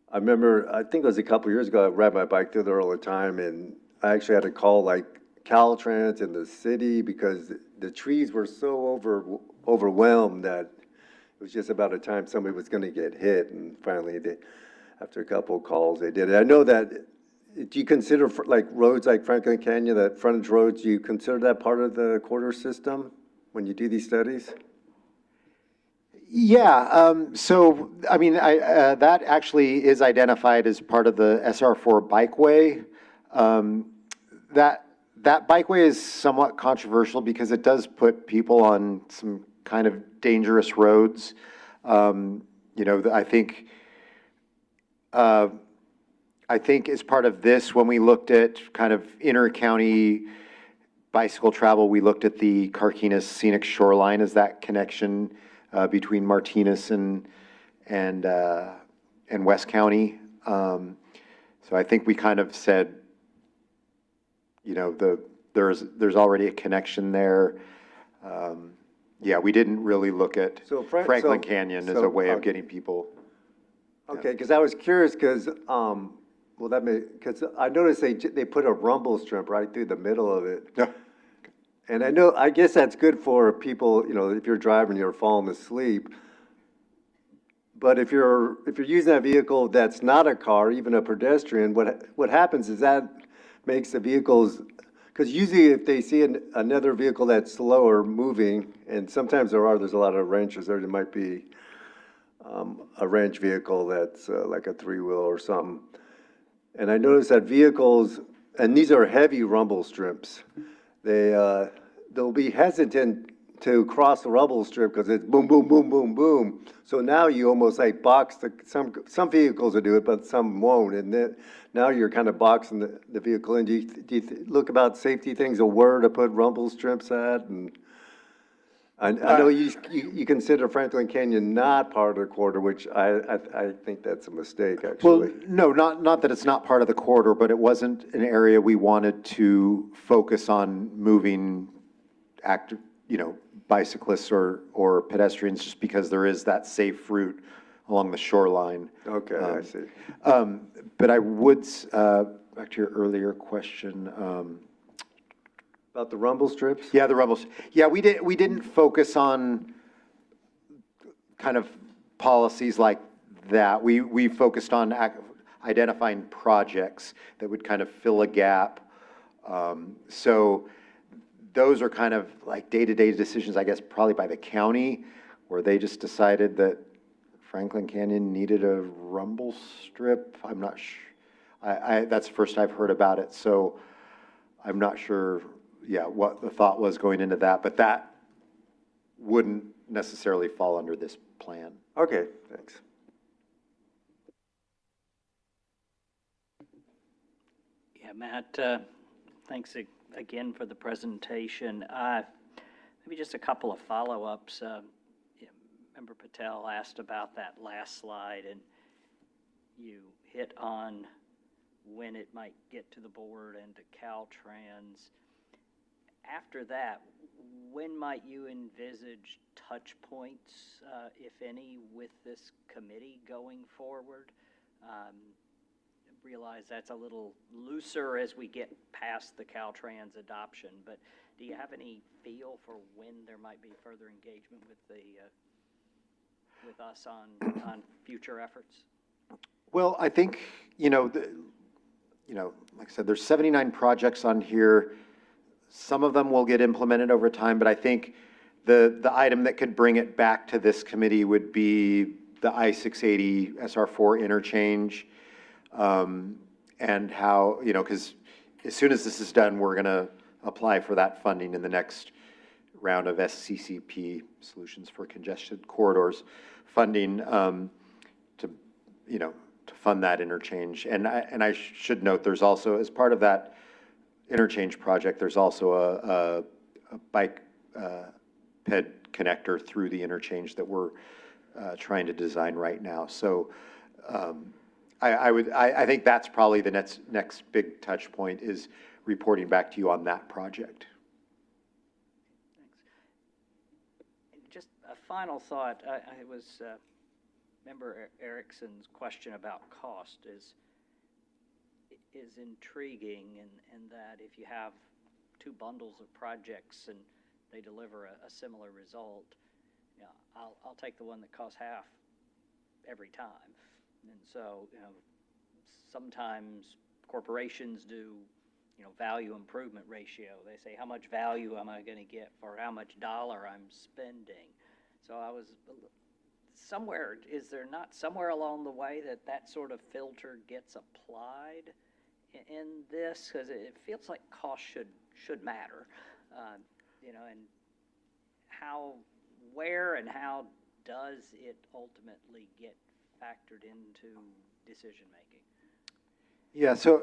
I remember, I think it was a couple years ago, I ride my bike through there all the time, and I actually had to call like Caltrans in the city because the trees were so overwhelmed that it was just about a time somebody was going to get hit, and finally, after a couple of calls, they did it. I know that, do you consider like roads like Franklin Canyon, that frontage roads, do you consider that part of the corridor system when you do these studies? Yeah, so, I mean, that actually is identified as part of the SR4 bikeway. That bikeway is somewhat controversial because it does put people on some kind of dangerous roads. I think as part of this, when we looked at kind of inter-county bicycle travel, we looked at the Carquinez Scenic Shoreline as that connection between Martinez and West County. So I think we kind of said, there's already a connection there. Yeah, we didn't really look at Franklin Canyon as a way of getting people. Okay, because I was curious because, because I noticed they put a rumble strip right through the middle of it. Yeah. And I guess that's good for people, if you're driving, you're falling asleep. But if you're using that vehicle that's not a car, even a pedestrian, what happens is that makes the vehicles, because usually if they see another vehicle that's slower moving, and sometimes there's a lot of wrenches there might be a wrench vehicle that's like a three-wheel or something. And I noticed that vehicles, and these are heavy rumble strips, they'll be hesitant to cross the rumble strip because it's boom, boom, boom, boom, boom. So now you almost like box some vehicles will do it, but some won't. And then now you're kind of boxing the vehicle in. Do you look about safety things, where to put rumble strips at? And I know you consider Franklin Canyon not part of the corridor, which I think that's a mistake, actually. Well, no, not that it's not part of the corridor, but it wasn't an area we wanted to focus on moving bicyclists or pedestrians, just because there is that safe route along the shoreline. Okay, I see. But I would, back to your earlier question. About the rumble strips? Yeah, the rumbles. Yeah, we didn't focus on kind of policies like that. We focused on identifying projects that would kind of fill a gap. So those are kind of like day-to-day decisions, I guess, probably by the county, where they just decided that Franklin Canyon needed a rumble strip. I'm not sure. That's the first I've heard about it. So I'm not sure, what the thought was going into that, but that wouldn't necessarily fall under this plan. Okay, thanks. Yeah, Matt, thanks again for the presentation. Maybe just a couple of follow-ups. Member Patel asked about that last slide, and you hit on when it might get to the board and to Caltrans. After that, when might you envisage touch points, if any, with this committee going forward? Realize that's a little looser as we get past the Caltrans adoption, but do you have any feel for when there might be further engagement with the with us on future efforts? Well, I think, like I said, there's 79 projects on here. Some of them will get implemented over time, but I think the item that could bring it back to this committee would be the I-680 SR4 interchange. And how, because as soon as this is done, we're going to apply for that funding in the next round of SCCP, Solutions for Congested Corridors, funding to fund that interchange. And I should note, there's also, as part of that interchange project, there's also a bike ped connector through the interchange that we're trying to design right now. So I think that's probably the next big touch point, is reporting back to you on that project. Thanks. Just a final thought. I was Member Erickson's question about cost is intriguing, in that if you have two bundles of projects and they deliver a similar result, I'll take the one that costs half every time. And so, sometimes corporations do, value improvement ratio. They say, how much value am I going to get for how much dollar I'm spending? So I was somewhere, is there not somewhere along the way that sort of filter gets applied in this? Because it feels like cost should matter, and where and how does it ultimately get factored into decision-making? Yeah, so,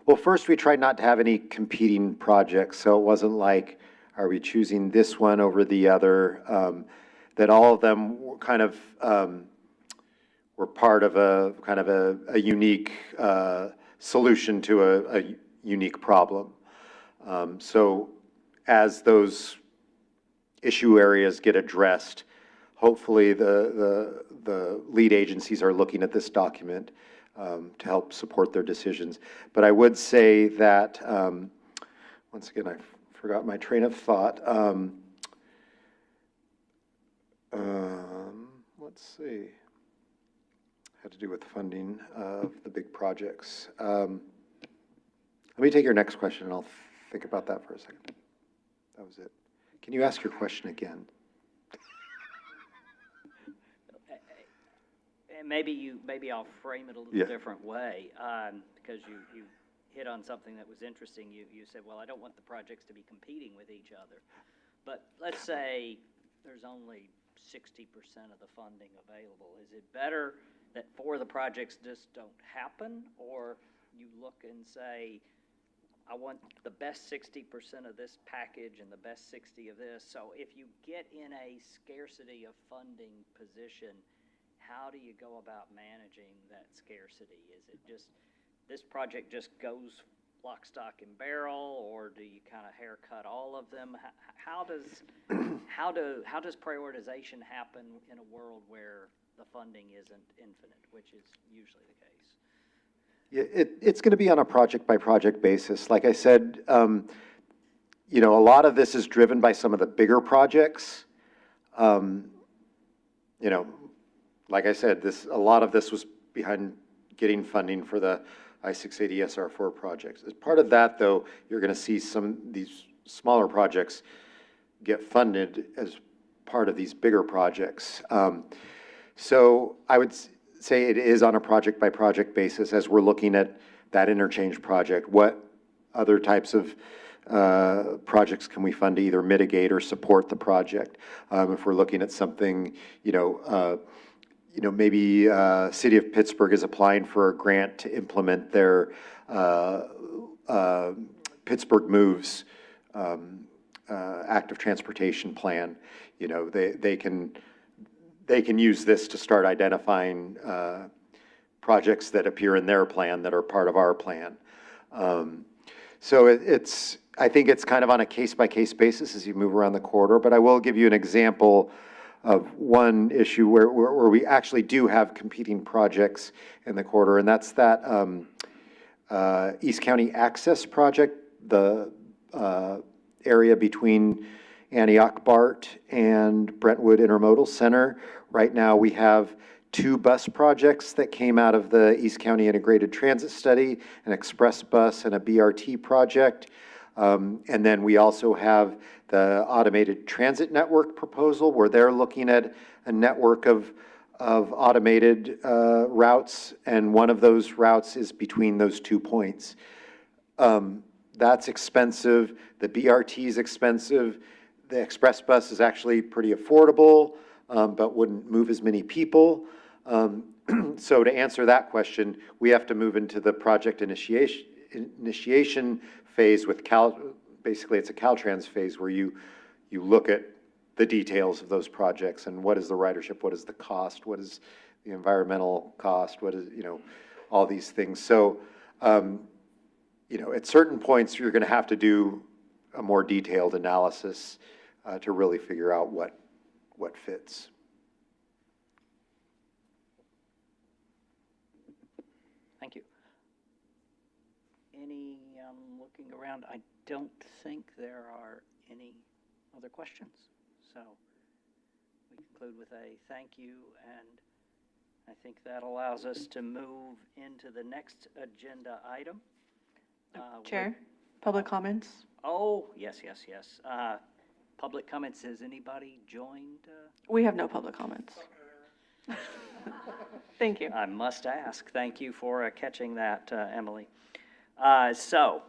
well, first we tried not to have any competing projects, so it wasn't like, are we choosing this one over the other? That all of them were kind of, were part of a kind of a unique solution to a unique problem. So as those issue areas get addressed, hopefully the lead agencies are looking at this document to help support their decisions. But I would say that, once again, I forgot my train of thought. Let's see. Had to do with funding of the big projects. Let me take your next question, and I'll think about that for a second. That was it. Can you ask your question again? Maybe I'll frame it a little different way, because you hit on something that was interesting. You said, well, I don't want the projects to be competing with each other. But let's say there's only 60% of the funding available. Is it better that 4 of the projects just don't happen, or you look and say, I want the best 60% of this package and the best 60 of this? So if you get in a scarcity of funding position, how do you go about managing that scarcity? Is it just, this project just goes lock, stock, and barrel, or do you kind of haircut all of them? How does prioritization happen in a world where the funding isn't infinite, which is usually the case? Yeah, it's going to be on a project-by-project basis. Like I said, a lot of this is driven by some of the bigger projects. Like I said, a lot of this was behind getting funding for the I-680 SR4 projects. As part of that, though, you're going to see these smaller projects get funded as part of these bigger projects. So I would say it is on a project-by-project basis as we're looking at that interchange project. What other types of projects can we fund to either mitigate or support the project? If we're looking at something, maybe City of Pittsburgh is applying for a grant to implement their Pittsburgh Moves active transportation plan. You know, they can use this to start identifying projects that appear in their plan that are part of our plan. So I think it's kind of on a case-by-case basis as you move around the corridor, but I will give you an example of one issue where we actually do have competing projects in the corridor, and that's that East County Access Project, the area between Antioch BART and Brentwood Intermodal Center. Right now, we have 2 bus projects that came out of the East County Integrated Transit Study, an express bus and a BRT project. And then we also have the automated transit network proposal, where they're looking at a network of automated routes, and one of those routes is between those 2 points. That's expensive. The BRT is expensive. The express bus is actually pretty affordable, but wouldn't move as many people. So to answer that question, we have to move into the project initiation phase with basically it's a Caltrans phase where you look at the details of those projects and what is the ridership, what is the cost, what is the environmental cost, what is, you know, all these things. So, you know, at certain points, you're going to have to do a more detailed analysis to really figure out what fits. Thank you. Any, looking around, I don't think there are any other questions. So we conclude with a thank you, and I think that allows us to move into the next agenda item. Chair, public comments? Oh, yes. Public comments, has anybody joined? We have no public comments. Thank you. I must ask. Thank you for catching that, Emily. So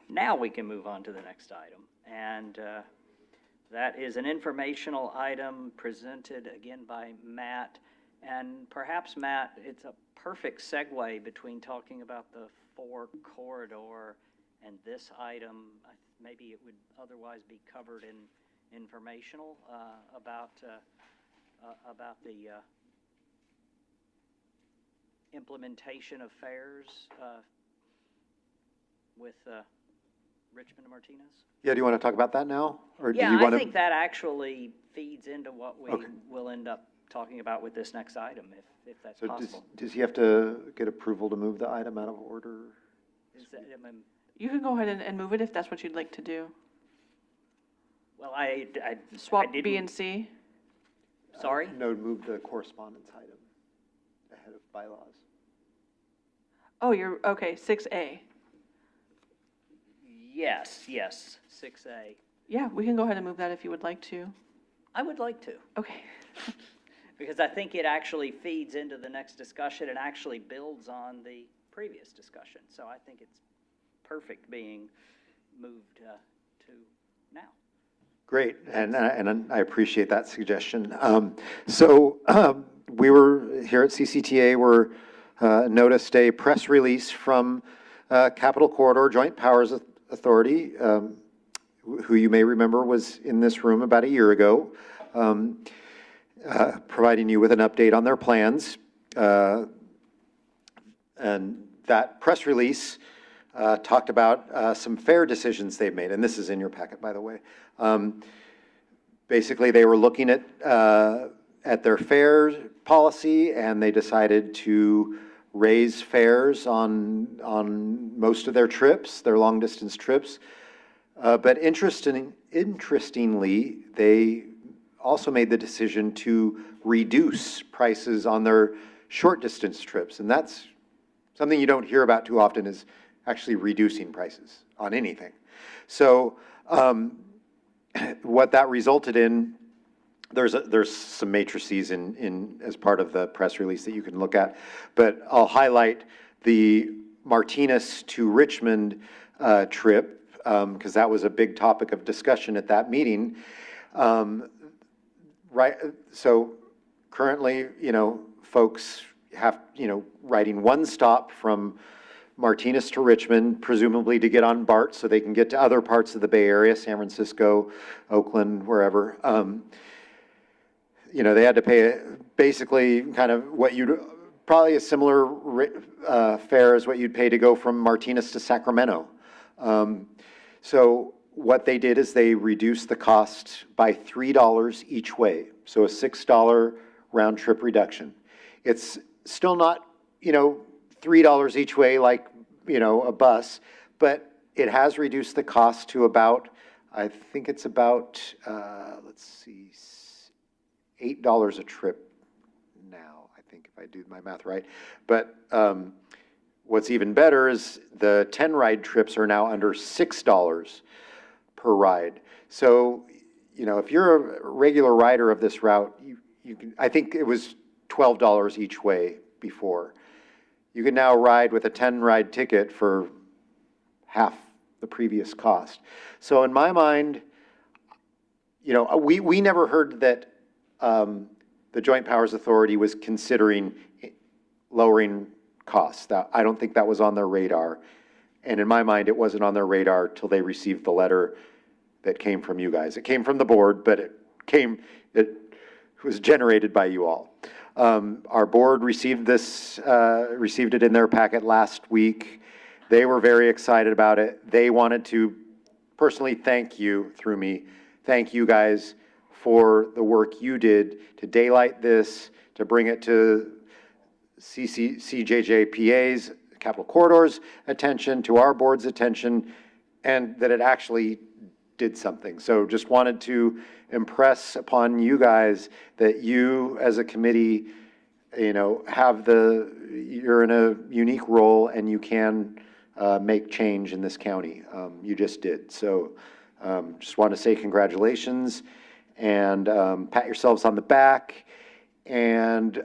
now we can move on to the next item. And that is an informational item presented again by Matt. And perhaps, Matt, it's a perfect segue between talking about the 4 corridor and this item. Maybe it would otherwise be covered in informational about the implementation of fares with Richmond and Martinez. Yeah, do you want to talk about that now? Or do Yeah, you want I to? think that actually feeds into what we Okay. will end up talking about with this next item, if that's So possible. does he have to get approval to move the item out of order? Is that, You can go ahead and move it if that's what you'd like to do. well, I Swap didn't. B and C. Sorry? No, move the correspondence item ahead of bylaws. Oh, you're, okay, 6A. Yes, 6A. Yeah, we can go ahead and move that if you would like to. I would like to, Okay. because I think it actually feeds into the next discussion and actually builds on the previous discussion. So I think it's perfect being moved to now. Great, and I appreciate that suggestion. We were here at CCTA, noticed a press release from Capital Corridor Joint Powers Authority, who you may remember was in this room about a year ago, providing you with an update on their plans. And that press release talked about some fare decisions they've made, and this is in your packet, by the way. Basically, they were looking at their fare policy, and they decided to raise fares on most of their trips, their long-distance trips. But interestingly, they also made the decision to reduce prices on their short-distance trips, and that's something you don't hear about too often, is actually reducing prices on anything. So what that resulted in, there's some matrices in as part of the press release that you can look at, but I'll highlight the Martinez to Richmond trip, because that was a big topic of discussion at that meeting. Right, so currently, folks have, riding one stop from Martinez to Richmond, presumably to get on BART so they can get to other parts of the Bay Area, San Francisco, Oakland, wherever. You know, they had to pay basically kind of what you'd, probably a similar fare as what you'd pay to go from Martinez to Sacramento. So what they did is they reduced the cost by $3 each way, so a $6 round trip reduction. It's still not, you know, $3 each way like, you know, a bus, but it has reduced the cost to about, I think it's about, let's see, $8 a trip now, I think, if I do my math right. But what's even better is the 10 ride trips are now under $6 per ride. So, you know, if you're a regular rider of this route, you can, I think it was $12 each way before. You can now ride with a 10 ride ticket for half the previous cost. So in my mind, you know, we never heard that the Joint Powers Authority was considering lowering costs. I don't think that was on their radar. And in my mind, it wasn't on their radar till they received the letter that came from you guys. It came from the board, but it was generated by you all. Our board received it in their packet last week. They were very excited about it. They wanted to personally thank you, through me, thank you guys for the work you did to daylight this, to bring it to CJJPA's, Capital Corridor's attention, to our board's attention, and that it actually did something. So just wanted to impress upon you guys that you, as a committee, you know, you're in a unique role and you can make change in this county. You just did. So just want to say congratulations and pat yourselves on the back. And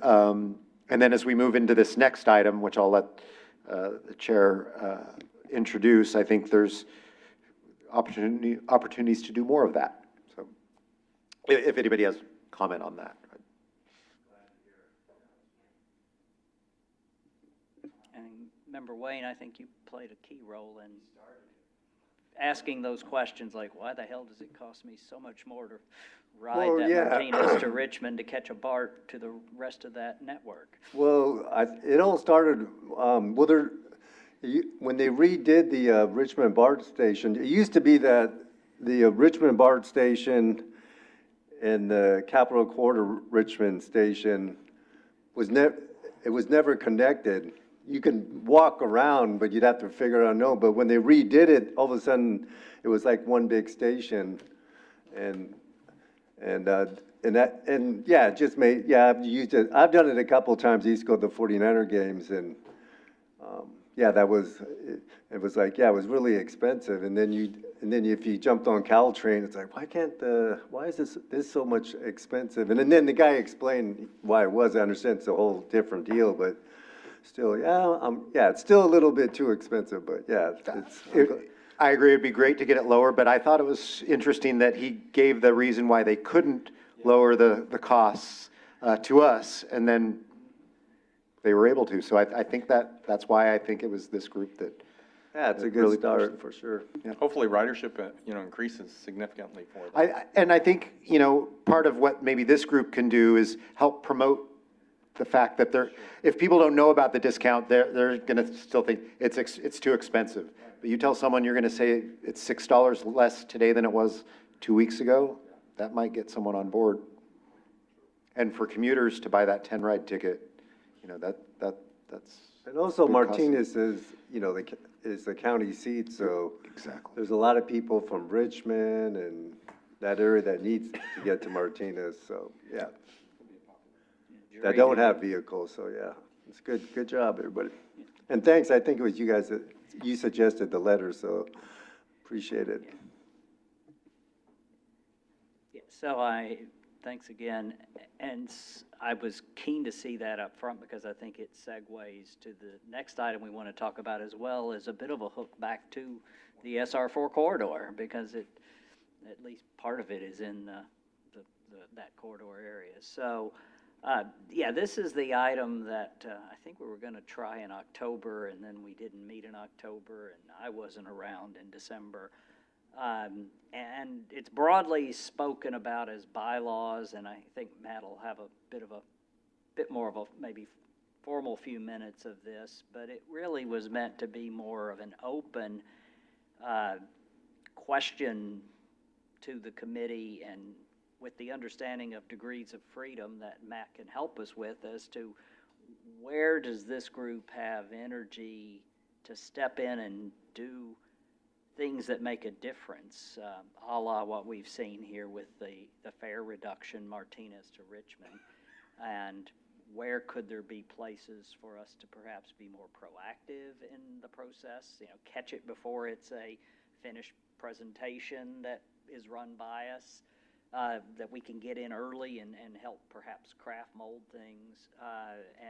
then as we move into this next item, which I'll let the chair introduce, I think there's opportunities to do more of that. So if anybody has comment on that. And Member Wayne, I think you played a key role in asking those questions like, why the hell does it cost me so much more to ride Well, that yeah. Martinez to Richmond to catch a BART to the rest of that network? Well, it all started, when they redid the Richmond BART station, it used to be that the Richmond BART station and the Capital Corridor Richmond station it was never connected. You can walk around, but you'd have to figure out, no, but when they redid it, all of a sudden, it was like one big station. And yeah, it just made, yeah, I've used it. I've done it a couple of times. I used to go to the 49er games, and yeah, it was like, yeah, it was really expensive. And then if you jumped on Caltrain, it's like, why is this so much expensive? And then the guy explained why it was. I understand it's a whole different deal, but still, yeah, it's still a little bit too expensive, but yeah, I agree, it'd be great to get it lower, but I thought it was interesting that he gave the reason why they couldn't lower the costs to us, and then they were able to. So I think that's why I think it was this group that. yeah, it's a really good start for sure. Hopefully ridership, increases significantly for them. And I think, part of what maybe this group can do is help promote the fact that if people don't know about the discount, they're going to still think it's too expensive. But you tell someone you're going to say it's $6 less today than it was 2 weeks ago, that might get someone on board. And for commuters to buy that 10 ride ticket, that's. And also good cost. Martinez is the county seat, so. Exactly. There's a lot of people from Richmond and that area that needs to get to Martinez, so, yeah. That don't have vehicles, so yeah, it's good job, everybody. And thanks, I think it was you guys you suggested the letter, so appreciate it. Yeah, so thanks again, and I was keen to see that up front because I think it segues to the next item we want to talk about as well, as a bit of a hook back to the SR4 corridor, because at least part of it is in that corridor area. So Yeah, this is the item that I think we were going to try in October, and then we didn't meet in October, and I wasn't around in December. And it's broadly spoken about as bylaws, and I think Matt will have a bit more of a maybe formal few minutes of this, but it really was meant to be more of an open question to the committee, and with the understanding of degrees of freedom that Matt can help us with as to where does this group have energy to step in and do things that make a difference, a la what we've seen here with the fare reduction, Martinez to Richmond, and where could there be places for us to perhaps be more proactive in the process, catch it before it's a finished presentation that is run by us, that we can get in early and help perhaps craft mold things,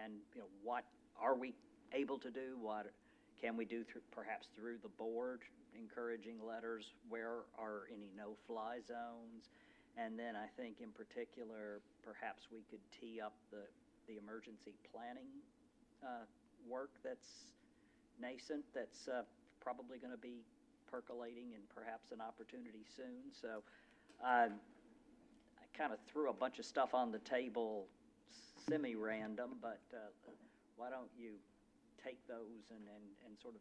and what are we able to do, what can we do perhaps through the board, encouraging letters, where are any no-fly zones, and then I think in particular perhaps we could tee up the emergency planning work that's nascent, that's probably going to be percolating and perhaps an opportunity soon. So I kind of threw a bunch of stuff on the table semi-random, but why don't you take those and sort of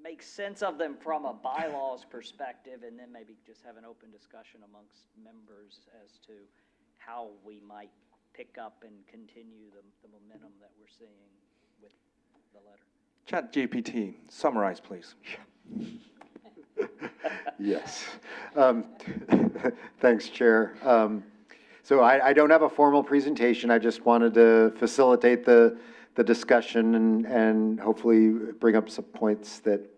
make sense of them from a bylaws perspective, and then maybe just have an open discussion amongst members as to how we might pick up and continue the momentum that we're seeing with the letter. ChatGPT, summarize, please. Yes. Thanks, Chair. So I don't have a formal presentation. I just wanted to facilitate the discussion and hopefully bring up some points that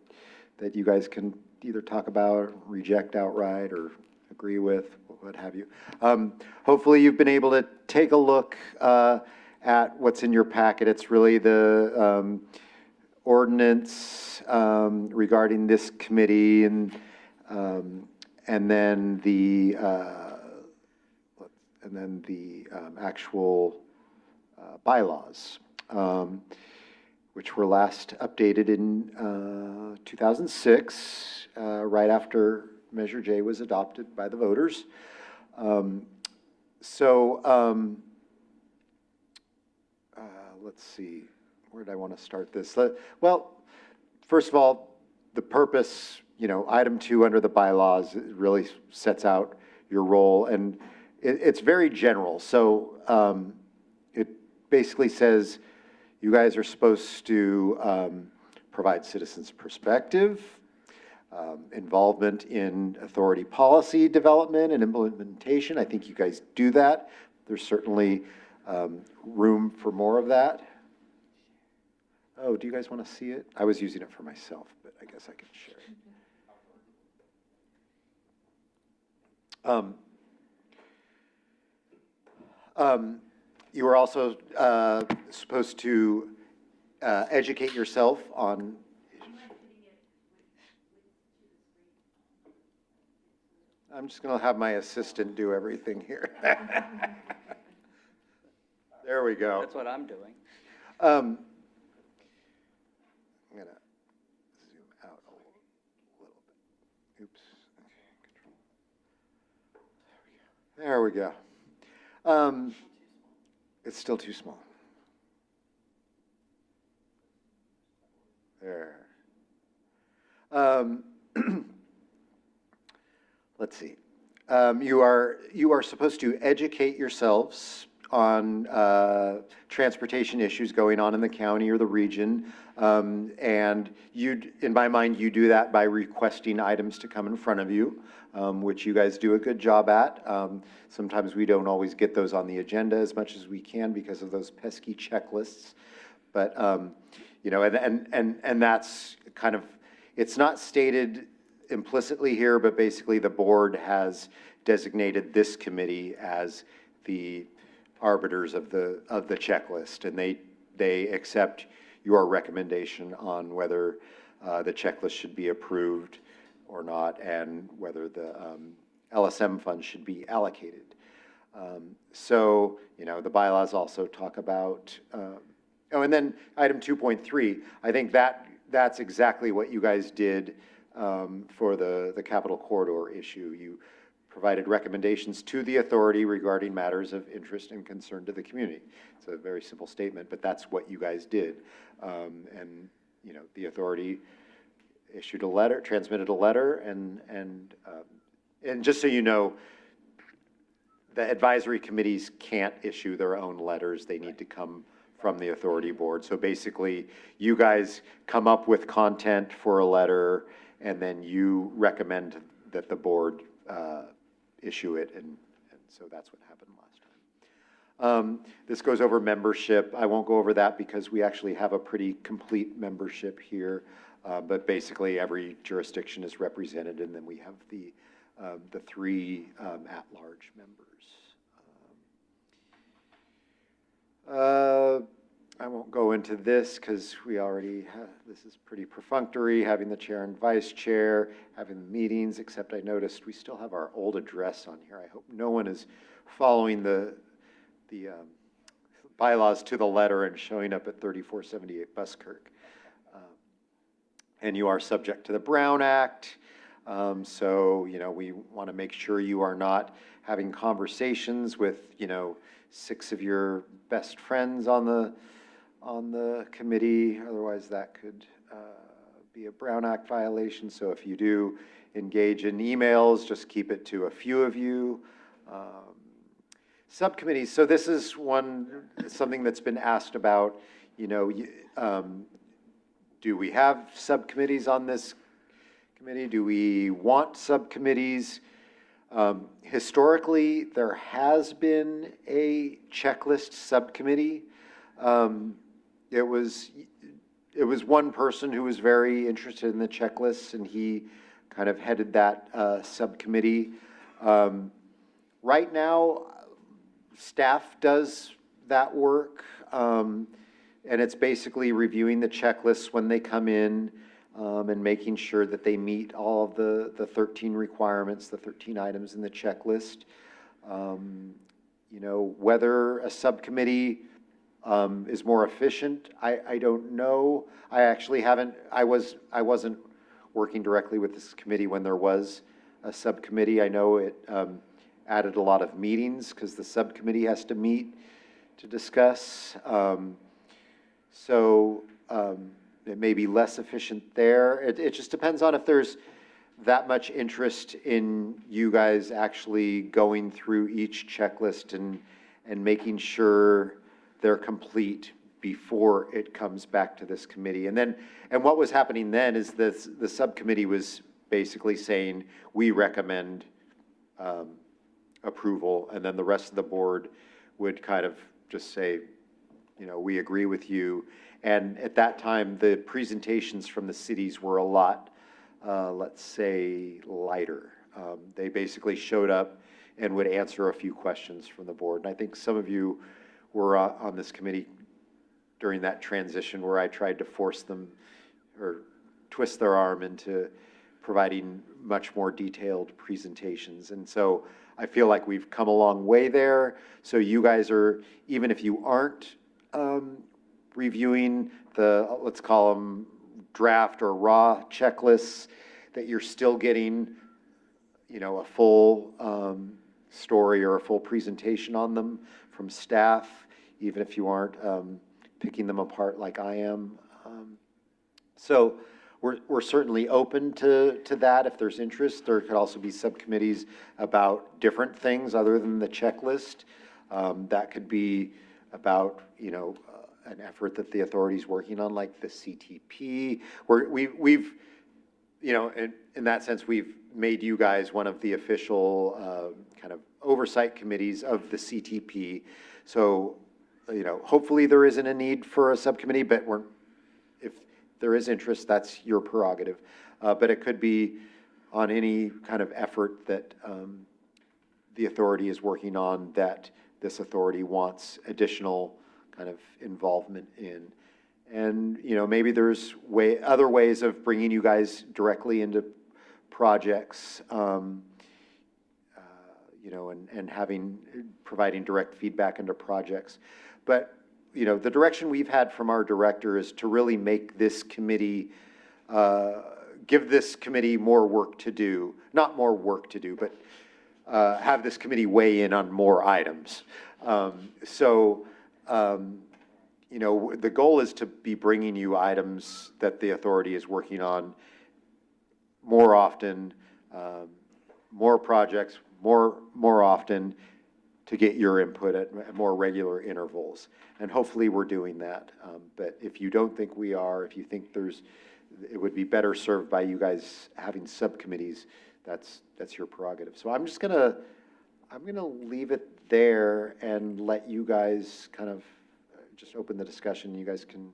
you guys can either talk about, reject outright, or agree with, what have you. Hopefully you've been able to take a look at what's in your packet. It's really the ordinance regarding this committee, and then the actual bylaws, which were last updated in 2006, right after Measure J was adopted by the voters. Let's see, where did I want to start this? Well, first of all, the purpose, item 2 under the bylaws, it really sets out your role, and it's very general. So it basically says you guys are supposed to provide citizens' perspective, involvement in authority policy development and implementation. I think you guys do that. There's certainly room for more of that. Oh, do you guys want to see it? I was using it for myself, but I guess I can share it. You are also supposed to educate yourself on. I'm just going to have my assistant do everything here. There we go. That's what I'm doing. I'm going to zoom out a little bit. Oops. Okay, there we go. It's still too small. There. Let's see. You are supposed to educate yourselves on transportation issues going on in the county or the region, and in my mind, you do that by requesting items to come in front of you, which you guys do a good job at. Sometimes we don't always get those on the agenda as much as we can because of those pesky checklists, but and that's kind of, it's not stated implicitly here, but basically the board has designated this committee as the arbiters of the checklist, and they accept your recommendation on whether the checklist should be approved or not, and whether the LSM funds should be allocated. So, the bylaws also talk about, oh, and then item 2.3, I think that's exactly what you guys did for the Capital Corridor issue. You provided recommendations to the authority regarding matters of interest and concern to the community. It's a very simple statement, but that's what you guys did. And, the authority issued a letter, transmitted a letter, and just so you know, the advisory committees can't issue their own letters. They need to come from the authority board. So basically, you guys come up with content for a letter, and then you recommend that the board issue it, and so that's what happened last time. This goes over membership. I won't go over that because we actually have a pretty complete membership here, but basically every jurisdiction is represented, and then we have the three at-large members. I won't go into this because we already have, this is pretty perfunctory, having the chair and vice chair, having the meetings, except I noticed we still have our old address on here. I hope no one is following the bylaws to the letter and showing up at 3478 Buskirk. And you are subject to the Brown Act. So, we want to make sure you are not having conversations with, 6 of your best friends on the committee. Otherwise, that could be a Brown Act violation. So if you do engage in emails, just keep it to a few of you. Subcommittees. So this is something that's been asked about. Do we have subcommittees on this committee? Do we want subcommittees? Historically, there has been a checklist subcommittee. It was one person who was very interested in the checklists, and he kind of headed that subcommittee. Right now, staff does that work, and it's basically reviewing the checklists when they come in, and making sure that they meet all of the 13 requirements, the 13 items in the checklist. Whether a subcommittee is more efficient, I don't know. I actually haven't, I wasn't working directly with this committee when there was a subcommittee. I know it added a lot of meetings because the subcommittee has to meet to discuss. It may be less efficient there. It just depends on if there's that much interest in you guys actually going through each checklist and making sure they're complete before it comes back to this committee. And what was happening then is the subcommittee was basically saying, we recommend approval, and then the rest of the board would kind of just say, we agree with you. And at that time, the presentations from the cities were a lot, let's say, lighter. They basically showed up and would answer a few questions from the board. And I think some of you were on this committee during that transition where I tried to force them or twist their arm into providing much more detailed presentations. And so I feel like we've come a long way there. So you guys are, even if you aren't reviewing let's call them draft or raw checklists, that you're still getting, a full story or a full presentation on them from staff, even if you aren't picking them apart like I am. So we're certainly open to that if there's interest. There could also be subcommittees about different things other than the checklist. That could be about, an effort that the authority's working on, like the CTP. We've in that sense, we've made you guys one of the official kind of oversight committees of the CTP. So, hopefully there isn't a need for a subcommittee, but if there is interest, that's your prerogative. But it could be on any kind of effort that the authority is working on that this authority wants additional kind of involvement in. And, maybe there's other ways of bringing you guys directly into projects. you know, and providing direct feedback into projects. But, you know, the direction we've had from our director is to really make this committee, give this committee more work to do, not more work to do, but have this committee weigh in on more items. You know, the goal is to be bringing you items that the authority is working on more often, more projects, more often, to get your input at more regular intervals. And hopefully we're doing that. But if you don't think we are, if you think it would be better served by you guys having subcommittees, that's your prerogative. So I'm gonna leave it there and let you guys kind of just open the discussion. You guys can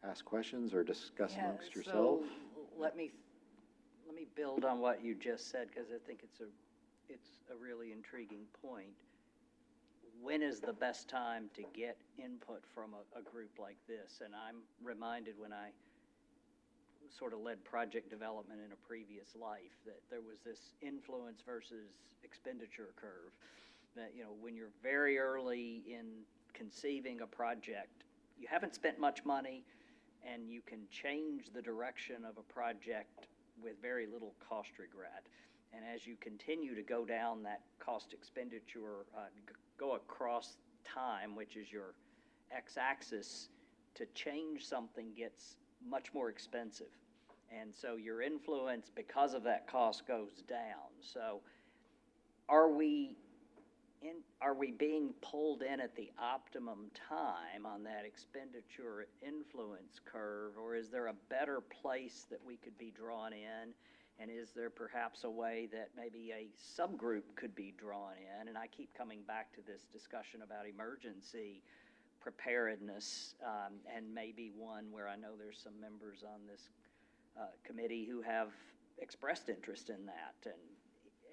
ask questions or discuss amongst yourself. So let me build on what you just said, because I think it's a really intriguing point. When is the best time to get input from a group like this? And I'm reminded when I sort of led project development in a previous life that there was this influence versus expenditure curve. That, you know, when you're very early in conceiving a project, you haven't spent much money, and you can change the direction of a project with very little cost regret. And as you continue to go down that cost expenditure, go across time, which is your x-axis, to change something gets much more expensive. And so your influence, because of that cost, goes down. So are we being pulled in at the optimum time on that expenditure influence curve, or is there a better place that we could be drawn in? And is there perhaps a way that maybe a subgroup could be drawn in? And I keep coming back to this discussion about emergency preparedness, and maybe one where I know there's some members on this committee who have expressed interest in that.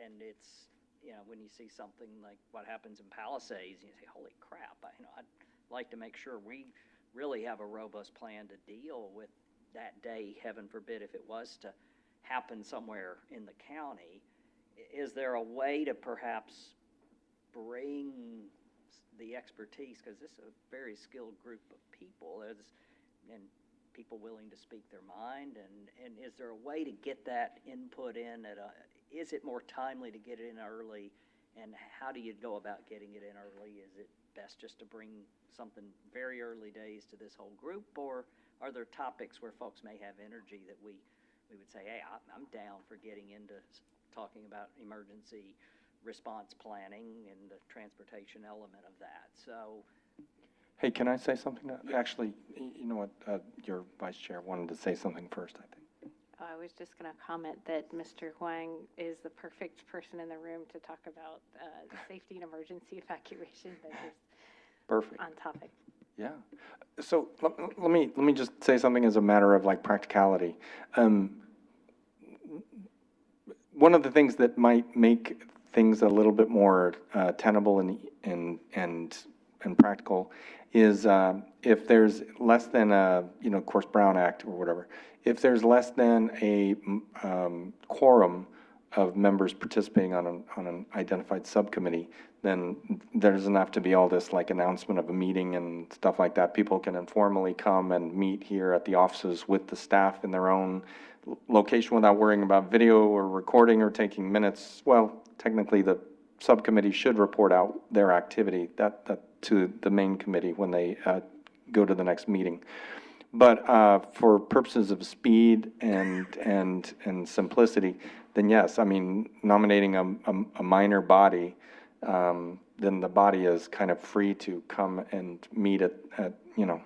And it's, you know, when you see something like what happens in Palisades, you say, holy crap, I'd like to make sure we really have a robust plan to deal with that day, heaven forbid, if it was to happen somewhere in the county. Is there a way to perhaps bring the expertise, because this is a very skilled group of people, and people willing to speak their mind, and is there a way to get that input in is it more timely to get it in early, and how do you go about getting it in early? Is it best just to bring something very early days to this whole group, or are there topics where folks may have energy that we would say, hey, I'm down for getting into talking about emergency response planning and the transportation element of that? So, Hey, can I say something? Actually, you know what, your vice chair wanted to say something first, I think. I was just going to comment that Mr. Huang is the perfect person in the room to talk about the safety and emergency evacuation that is Perfect. on topic. Yeah. So let me just say something as a matter of like practicality. One of the things that might make things a little bit more tenable and practical is if there's less than a, you know, of course, Brown Act or whatever, if there's less than a quorum of members participating on an identified subcommittee, then there doesn't have to be all this like announcement of a meeting and stuff like that. People can informally come and meet here at the offices with the staff in their own location without worrying about video or recording or taking minutes. Well, technically the subcommittee should report out their activity that to the main committee when they go to the next meeting. But for purposes of speed and simplicity, then yes, I mean, nominating a minor body, then the body is kind of free to come and meet at you know,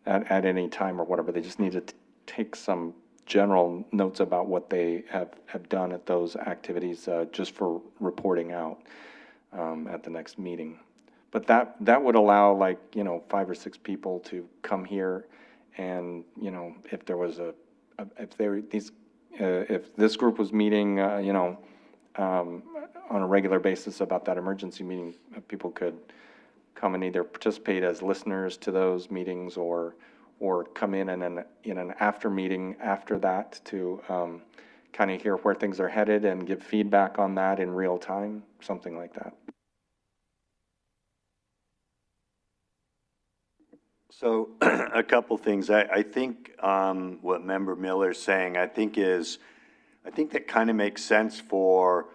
at any time or whatever. They just need to take some general notes about what they have done at those activities, just for reporting out at the next meeting. But that would allow, like, you know, 5 or 6 people to come here, and, you know, if there was if this group was meeting, you know, on a regular basis about that emergency meeting, people could come and either participate as listeners to those meetings or come in an after meeting after that to kind of hear where things are headed and give feedback on that in real time, something like that. So a couple things. I think what Member Miller's saying, I think that kind of makes sense for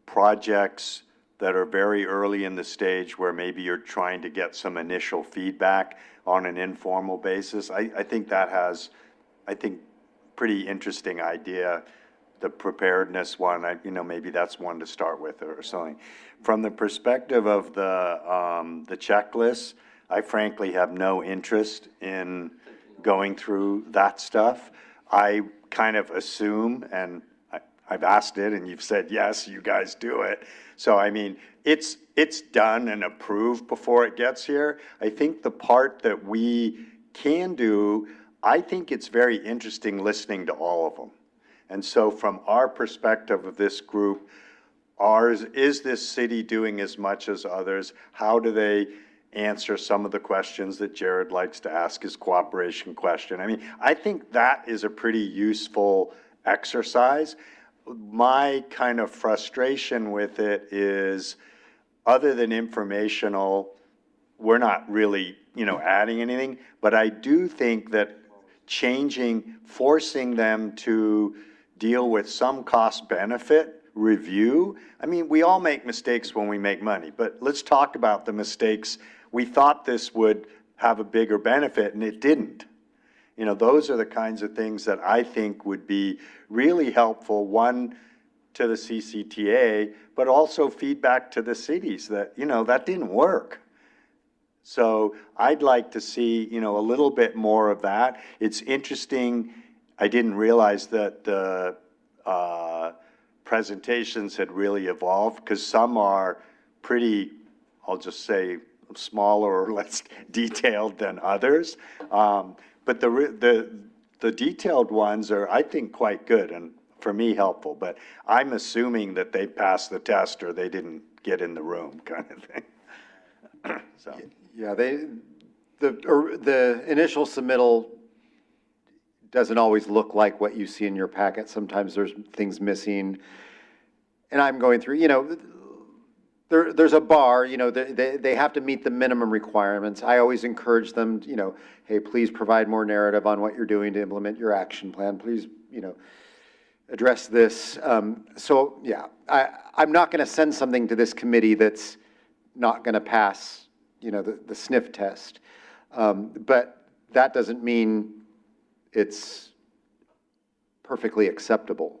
projects that are very early in the stage where maybe you're trying to get some initial feedback on an informal basis. I think that has, pretty interesting idea. The preparedness one, maybe that's one to start with or something. From the perspective of the checklist, I frankly have no interest in going through that stuff. I kind of assume, and I've asked it and you've said, yes, you guys do it. So, I mean, it's done and approved before it gets here. I think the part that we can do, I think it's very interesting listening to all of them. And so from our perspective of this group, is this city doing as much as others? How do they answer some of the questions that Jared likes to ask, his cooperation question? I mean, I think that is a pretty useful exercise. My kind of frustration with it is, other than informational, we're not really, adding anything, but I do think that forcing them to deal with some cost benefit review. I mean, we all make mistakes when we make money, but let's talk about the mistakes. We thought this would have a bigger benefit and it didn't. Those are the kinds of things that I think would be really helpful, one, to the CCTA, but also feedback to the cities that, that didn't work. So I'd like to see, a little bit more of that. It's interesting, I didn't realize that the presentations had really evolved, because some are pretty, I'll just say, smaller or less detailed than others. But the detailed ones are, I think, quite good and for me helpful. But I'm assuming that they passed the test or they didn't get in the room, kind of thing. So. Yeah, the initial submittal doesn't always look like what you see in your packet. Sometimes there's things missing. And I'm going through, there's a bar, they have to meet the minimum requirements. I always encourage them, hey, please provide more narrative on what you're doing to implement your action plan. Please, address this. So, yeah, I'm not going to send something to this committee that's not going to pass, the sniff test. But that doesn't mean it's perfectly acceptable.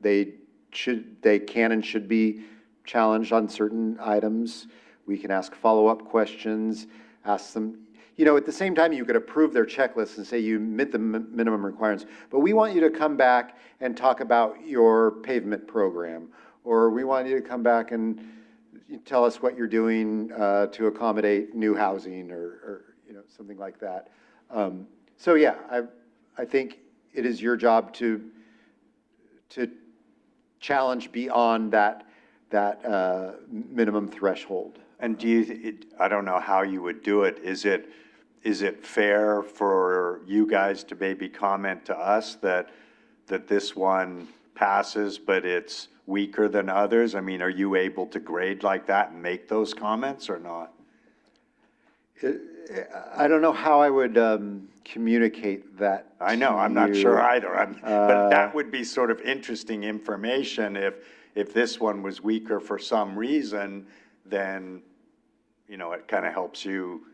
They can and should be challenged on certain items. We can ask follow-up questions, ask them, at the same time, you could approve their checklist and say you met the minimum requirements, but we want you to come back and talk about your pavement program, or we want you to come back and tell us what you're doing to accommodate new housing, or something like that. So yeah, I think it is your job to challenge beyond that minimum threshold. And I don't know how you would do it. Is it fair for you guys to maybe comment to us that this one passes, but it's weaker than others? I mean, are you able to grade like that and make those comments or not? I don't know how I would communicate that. I know, I'm not sure either. But that would be sort of interesting information if this one was weaker for some reason, then, it kind of helps you,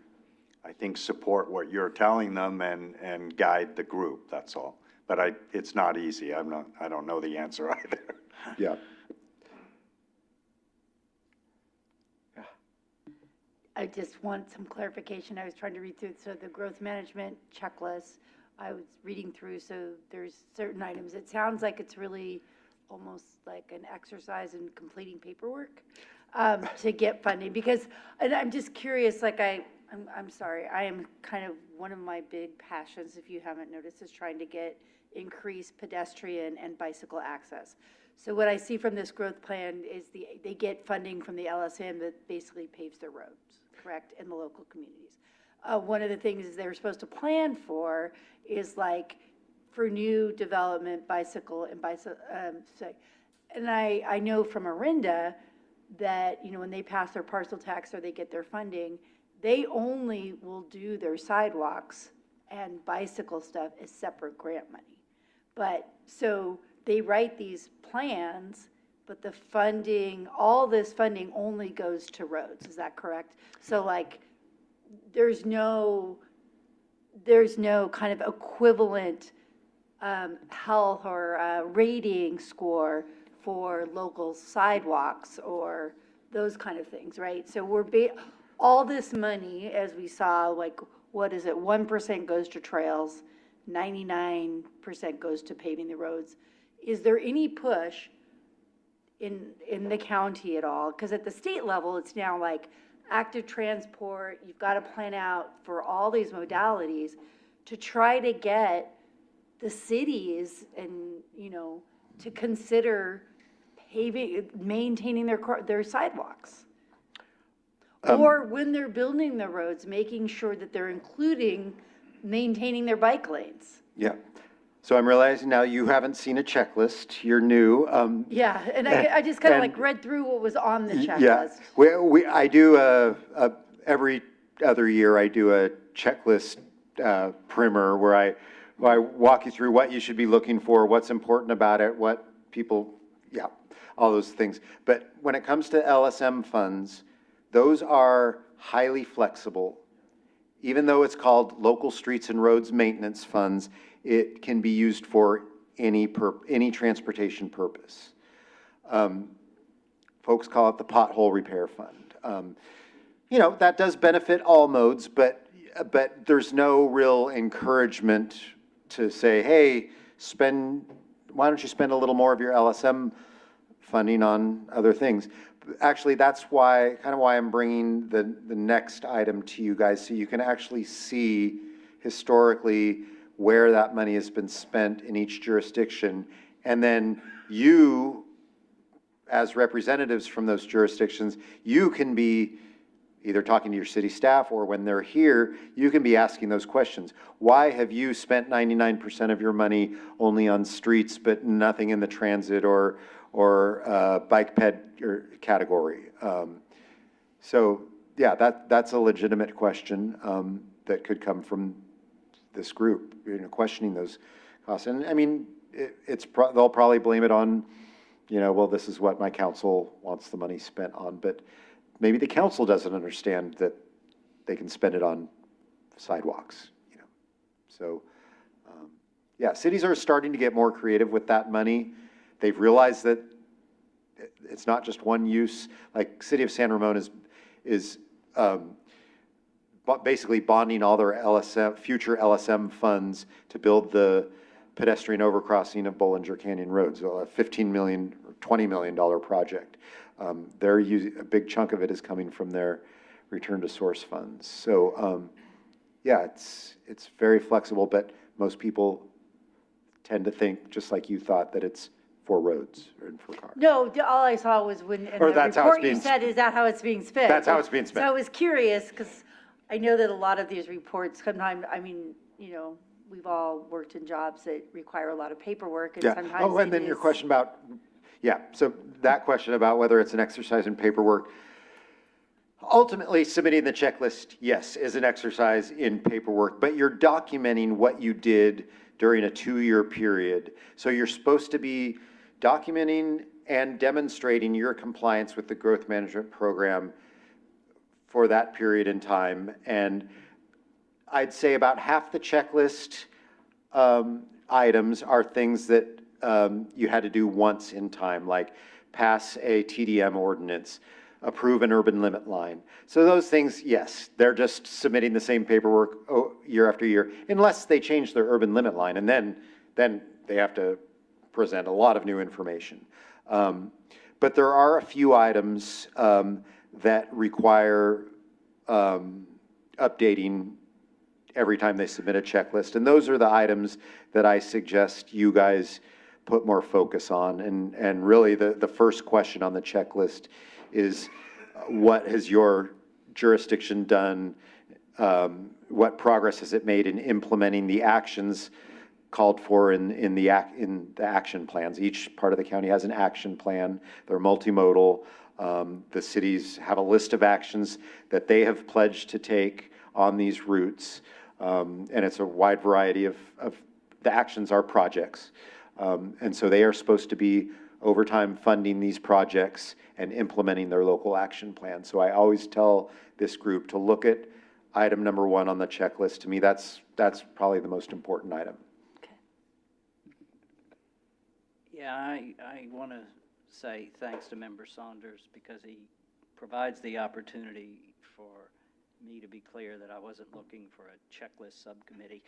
I think, support what you're telling them and guide the group, that's all. But it's not easy. I don't know the answer either. Yeah. I just want some clarification. I was trying to read through, so the growth management checklist, I was reading through, so there's certain items. It sounds like it's really almost like an exercise in completing paperwork to get funding, because, and I'm just curious, like I'm sorry, I am kind of, one of my big passions, if you haven't noticed, is trying to get increased pedestrian and bicycle access. So what I see from this growth plan is they get funding from the LSM that basically paves their roads, correct, in the local communities. One of the things they're supposed to plan for is like for new development, bicycle and and I know from Orinda that, when they pass their parcel tax or they get their funding, they only will do their sidewalks and bicycle stuff as separate grant money. But, so they write these plans, but the funding, all this funding only goes to roads, is that correct? So like, there's no kind of equivalent health or rating score for local sidewalks or those kind of things, right? So all this money, as we saw, like, what is it, 1% goes to trails, 99% goes to paving the roads. Is there any push in the county at all? Because at the state level, it's now like active transport, you've got to plan out for all these modalities to try to get the cities and, to consider maintaining their sidewalks. Or when they're building the roads, making sure that they're including maintaining their bike lanes. Yeah. So I'm realizing now you haven't seen a checklist. You're new. Yeah, and I just kind of like read through what was on the checklist. Yeah, I do every other year I do a checklist primer where I walk you through what you should be looking for, what's important about it, what people, all those things. But when it comes to LSM funds, those are highly flexible. Even though it's called local streets and roads maintenance funds, it can be used for any transportation purpose. Folks call it the pothole repair fund. That does benefit all modes, but there's no real encouragement to say, hey, why don't you spend a little more of your LSM funding on other things? Actually, that's why I'm bringing the next item to you guys, so you can actually see historically where that money has been spent in each jurisdiction. And then you, as representatives from those jurisdictions, you can be either talking to your city staff, or when they're here, you can be asking those questions. Why have you spent 99% of your money only on streets, but nothing in the transit or bike ped category? So yeah, that's a legitimate question that could come from this group, questioning those costs. And I mean, they'll probably blame it on, well, this is what my council wants the money spent on, but maybe the council doesn't understand that they can spend it on sidewalks, So, yeah, cities are starting to get more creative with that money. They've realized that it's not just one use. Like City of San Ramon is basically bonding all their future LSM funds to build the pedestrian overcrossing of Bollinger Canyon Road, so a $15 million or $20 million project. They're using a big chunk of it is coming from their return to source funds. So yeah, it's very flexible, but most people tend to think, just like you thought, that it's for roads and for cars. No, all I saw was when in Or the that's how report it's being you said, is that how it's being spent? That's how it's being spent. So I was curious, because I know that a lot of these reports, sometimes, we've all worked in jobs that require a lot of paperwork, and sometimes Oh, and then your question about, so that question about whether it's an exercise in paperwork. Ultimately, submitting the checklist, yes, is an exercise in paperwork, but you're documenting what you did during a 2-year period. So you're supposed to be documenting and demonstrating your compliance with the growth management program for that period in time. And I'd say about half the checklist items are things that you had to do once in time, like pass a TDM ordinance, approve an urban limit line. So those things, yes, they're just submitting the same paperwork year after year, unless they change their urban limit line, and then they have to present a lot of new information. But there are a few items that require updating every time they submit a checklist, and those are the items that I suggest you guys put more focus on. And really the first question on the checklist is, what has your jurisdiction done? What progress has it made in implementing the actions called for in the action plans. Each part of the county has an action plan. They're multimodal. The cities have a list of actions that they have pledged to take on these routes. And it's a wide variety of the actions are projects. And so they are supposed to be over time funding these projects and implementing their local action plan. So I always tell this group to look at item number 1 on the checklist. To me, that's probably the most important item. Yeah, I want to say thanks to Member Saunders because he provides the opportunity for me to be clear that I wasn't looking for a checklist subcommittee.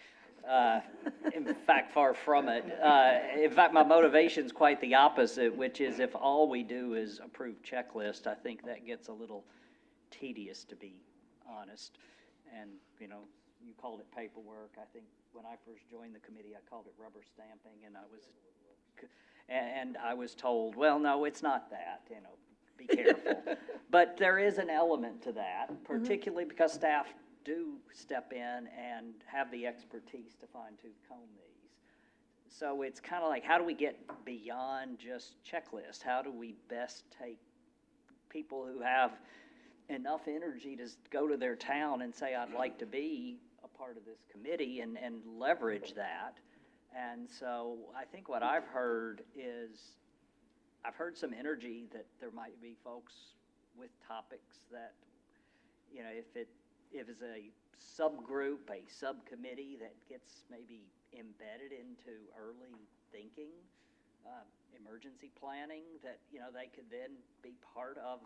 In fact, far from it. In fact, my motivation's quite the opposite, which is if all we do is approve checklist, I think that gets a little tedious, to be honest. And, you know, you called it paperwork. I think when I first joined the committee, I called it rubber stamping, and I was told, well, no, it's not that, you know, be careful. But there is an element to that, particularly because staff do step in and have the expertise to fine-tooth comb these. So it's kind of like, how do we get beyond just checklist? How do we best take people who have enough energy to go to their town and say, I'd like to be a part of this committee and leverage that? And so I think what I've heard is, I've heard some energy that there might be folks with topics that, you know, if it's a subgroup, a subcommittee that gets maybe embedded into early thinking, emergency planning, that, you know, they could then be part of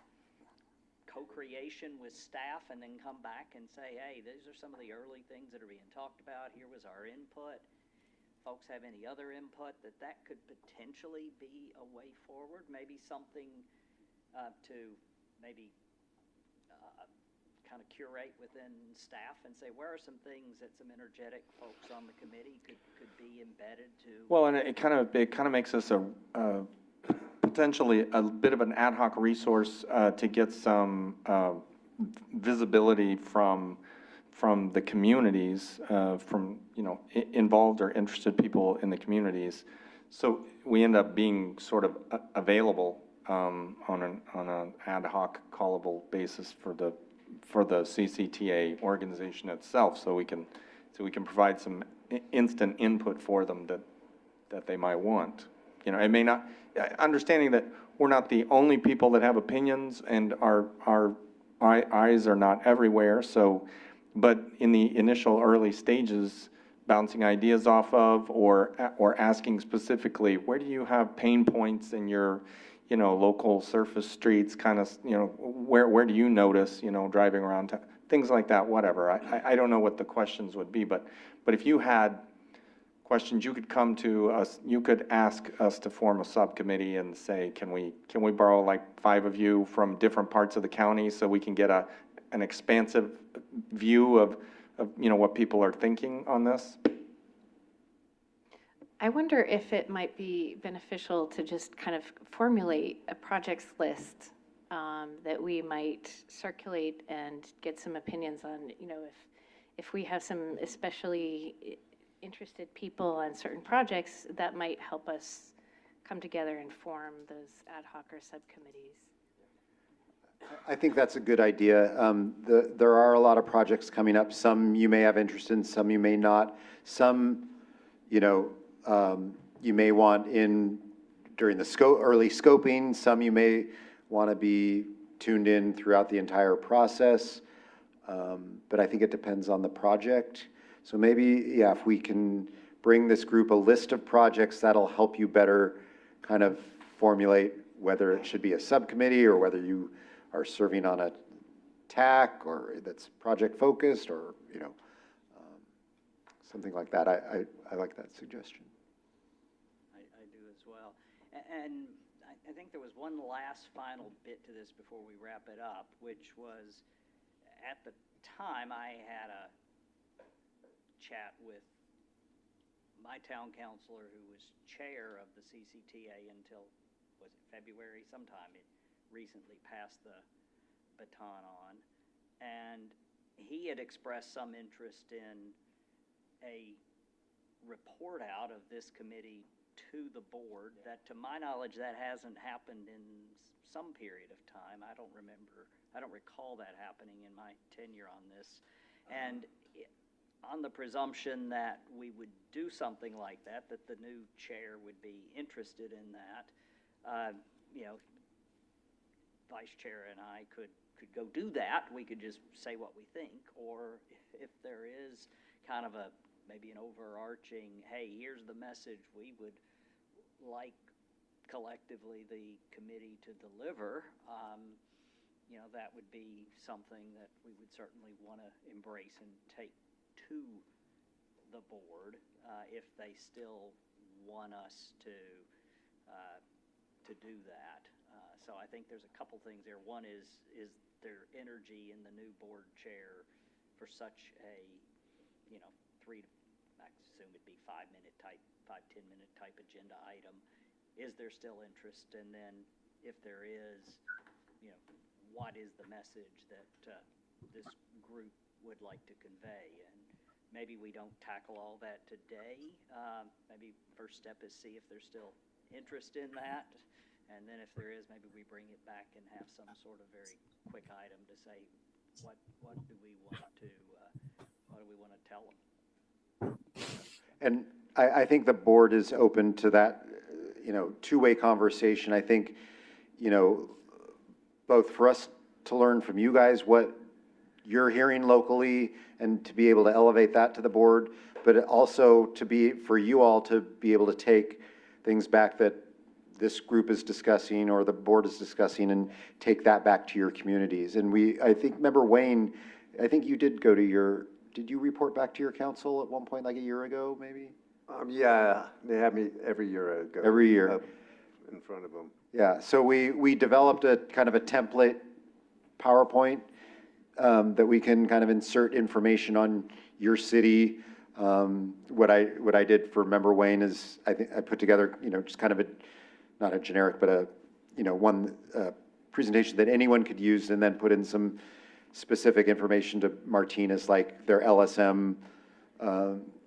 co-creation with staff and then come back and say, hey, these are some of the early things that are being talked about. Here was our input. Folks have any other input, that could potentially be a way forward, maybe something to maybe kind of curate within staff and say, where are some things that some energetic folks on the committee could be embedded to? Well, and it kind of makes us a potentially a bit of an ad hoc resource to get some visibility from the communities, from, you know, involved or interested people in the communities. So we end up being sort of available on an ad hoc callable basis for the CCTA organization itself, so we can provide some instant input for them that they might want. You know, it may not, understanding that we're not the only people that have opinions and our eyes are not everywhere, so. But in the initial early stages, bouncing ideas off of or asking specifically, where do you have pain points in your, you know, local surface streets, kind of, you know, where do you notice, you know, driving around, things like that, whatever. I don't know what the questions would be, but if you had questions, you could come to us, you could ask us to form a subcommittee and say, can we borrow like 5 of you from different parts of the county so we can get an expansive view of, you know, what people are thinking on this? I wonder if it might be beneficial to just kind of formulate a projects list that we might circulate and get some opinions on. You know, if we have some especially interested people on certain projects, that might help us come together and form those ad hoc or subcommittees. I think that's a good idea. There are a lot of projects coming up. Some you may have interest in, some you may not. Some, you know, you may want in during the early scoping. Some you may want to be tuned in throughout the entire process. But I think it depends on the project. So maybe, yeah, if we can bring this group a list of projects, that'll help you better kind of formulate whether it should be a subcommittee or whether you are serving on a TAC or that's project focused or, you know, something like that. I like that suggestion. I do as well. And I think there was one last final bit to this before we wrap it up, which was at the time I had a chat with my town councilor who was chair of the CCTA until, was it February? Sometime it recently passed the baton on, and he had expressed some interest in a report out of this committee to the board. That, to my knowledge, that hasn't happened in some period of time. I don't recall that happening in my tenure on this. And on the presumption that we would do something like that, that the new chair would be interested in that, you know, vice chair and I could go do that. We could just say what we think, or if there is kind of maybe an overarching, hey, here's the message we would like collectively the committee to deliver, you know, that would be something that we would certainly want to embrace and take to the board if they still want us to do that. So I think there's a couple things there. One is there energy in the new board chair for such a, you know, I assume it'd be 5-10 minute type agenda item. Is there still interest? And then if there is, you know, what is the message that this group would like to convey? And maybe we don't tackle all that today. Maybe first step is see if there's still interest in that. And then if there is, maybe we bring it back and have some sort of very quick item to say, what do we want to tell them? And I think the board is open to that, you know, two-way conversation. I think, you know, both for us to learn from you guys what you're hearing locally and to be able to elevate that to the board, but also for you all to be able to take things back that this group is discussing or the board is discussing and take that back to your communities. And I think, remember Wayne, I think you did did you report back to your council at one point, like a year ago, maybe? Yeah, they have me every year. I go Every year. up in front of them. Yeah, so we developed a kind of a template PowerPoint that we can kind of insert information on your city. What I did for Member Wayne is I think I put together, you know, just kind of not a generic, but one presentation that anyone could use, and then put in some specific information to Martinez, like their LSM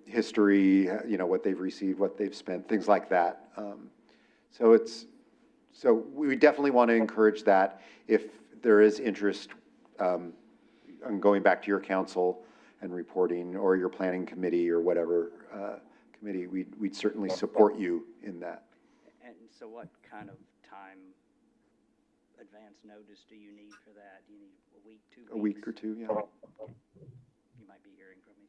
history, you know, what they've received, what they've spent, things like that. So we definitely want to encourage that. If there is interest on going back to your council and reporting, or your planning committee or whatever committee, we'd certainly support you in that. And so what kind of time advance notice do you need for that? Do you need a week, 2 weeks? A week or two, yeah. You might be hearing from me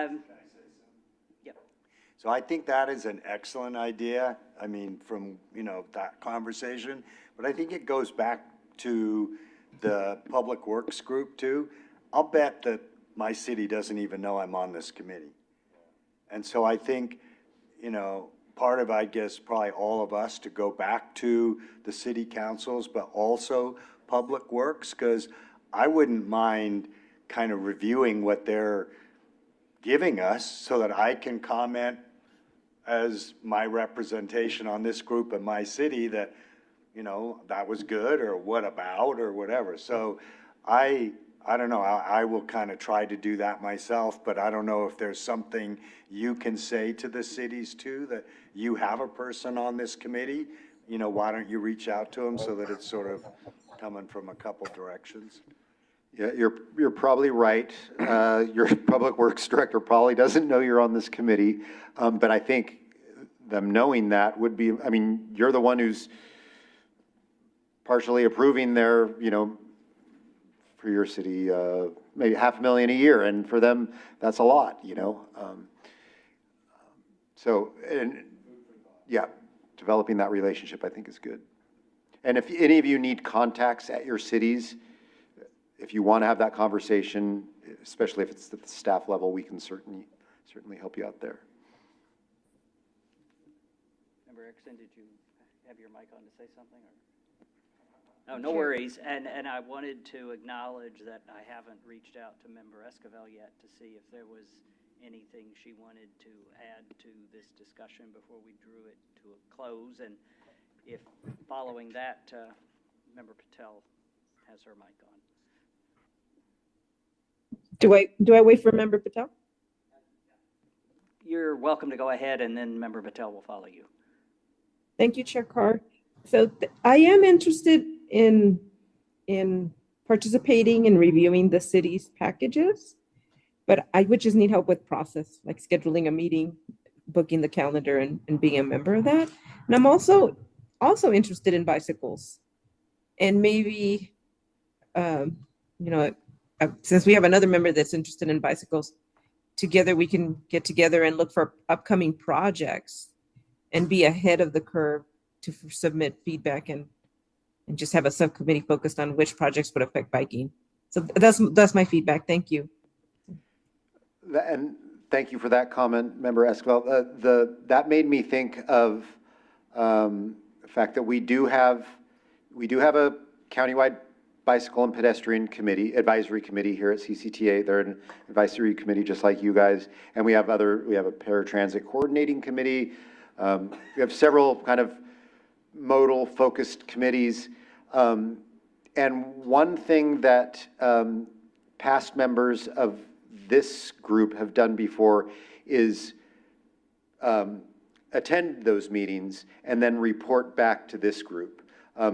soon. Yep. So I think that is an excellent idea. I mean, from, you know, that conversation, but I think it goes back to the Public Works group too. I'll bet that my city doesn't even know I'm on this committee. And so I think, you know, part of, I guess, probably all of us to go back to the city councils, but also Public Works, because I wouldn't mind kind of reviewing what they're giving us so that I can comment as my representation on this group in my city that, you know, that was good, or what about, or whatever. So I don't know, I will kind of try to do that myself, but I don't know if there's something you can say to the cities too, that you have a person on this committee, you know, why don't you reach out to them so that it's sort of coming from a couple directions? Yeah, you're probably right. Your Public Works Director probably doesn't know you're on this committee, but I think them knowing that would be, I mean, you're the one who's partially approving their, you know, for your city, maybe $500,000 a year, and for them, that's a lot, you know? Yeah, developing that relationship, I think, is good. And if any of you need contacts at your cities, if you want to have that conversation, especially if it's at the staff level, we can certainly help you out there. Member Erickson, did you have your mic on to say something, or? Oh, no worries. And I wanted to acknowledge that I haven't reached out to Member Esquivel yet to see if there was anything she wanted to add to this discussion before we drew it to a close. And if following that, Member Patel has her mic on. Do I wait for Member Patel? you're welcome to go ahead, and then Member Patel will follow you. Thank you, Chair Carr. So I am interested in participating and reviewing the city's packages, but I would just need help with process, like scheduling a meeting, booking the calendar, and being a member of that. And I'm also interested in bicycles, and maybe, since we have another member that's interested in bicycles, together we can get together and look for upcoming projects and be ahead of the curve to submit feedback and just have a subcommittee focused on which projects would affect biking. So that's my feedback. Thank you. And thank you for that comment, Member Esquivel. That made me think of the fact that we do have a countywide bicycle and pedestrian committee, advisory committee here at CCTA. They're an advisory committee just like you guys. And we have a paratransit coordinating committee. We have several kind of modal focused committees. And one thing that past members of this group have done before is attend those meetings and then report back to this group.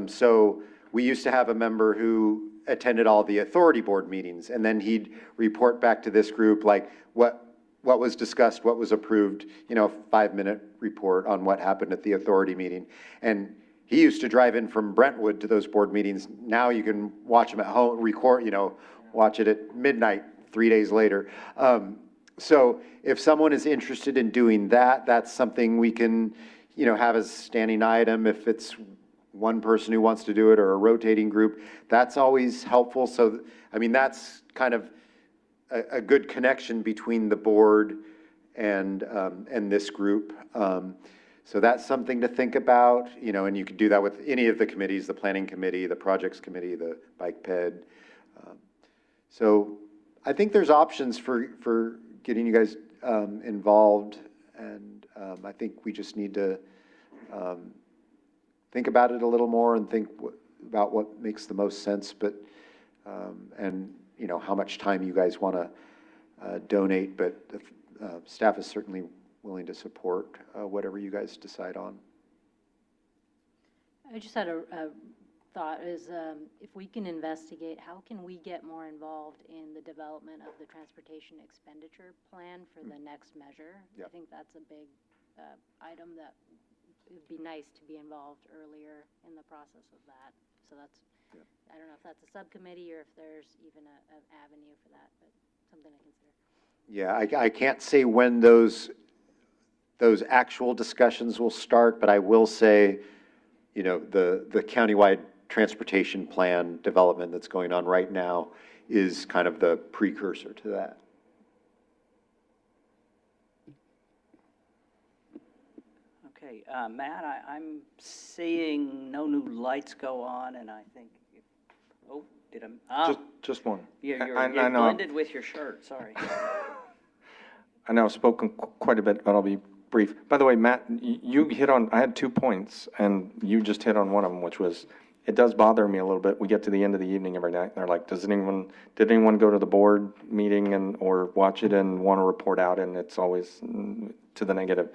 So we used to have a member who attended all the authority board meetings, and then he'd report back to this group like what was discussed, what was approved, 5-minute report on what happened at the authority meeting. And he used to drive in from Brentwood to those board meetings. Now you can watch them at home, record, watch it at midnight 3 days later. So if someone is interested in doing that, that's something we can, have as a standing item. If it's one person who wants to do it or a rotating group, that's always helpful. So, that's kind of a good connection between the board and this group. So that's something to think about, and you could do that with any of the committees, the planning committee, the projects committee, the bike ped. So I think there's options for getting you guys involved, and I think we just need to think about it a little more and think about what makes the most sense, but and how much time you guys want to donate, but the staff is certainly willing to support whatever you guys decide on. I just had a thought is if we can investigate, how can we get more involved in the development of the transportation expenditure plan for the next measure? Yep. I think that's a big item that it would be nice to be involved earlier in the process of that. So that's, Yep. I don't know if that's a subcommittee or if there's even an avenue for that, but something to consider. Yeah, I can't say when those actual discussions will start, but I will say, the countywide transportation plan development that's going on right now is kind of the precursor to that. Okay, Matt, I'm seeing no new lights go on, and I think, did I? Just one. You're I know. blended with your shirt, sorry. I know I've spoken quite a bit, but I'll be brief. By the way, Matt, you hit on, I had 2 points, and you just hit on one of them, which was, it does bother me a little bit. We get to the end of the evening every night, and they're like, did anyone go to the board meeting or watch it and want to report out? And it's always to the negative.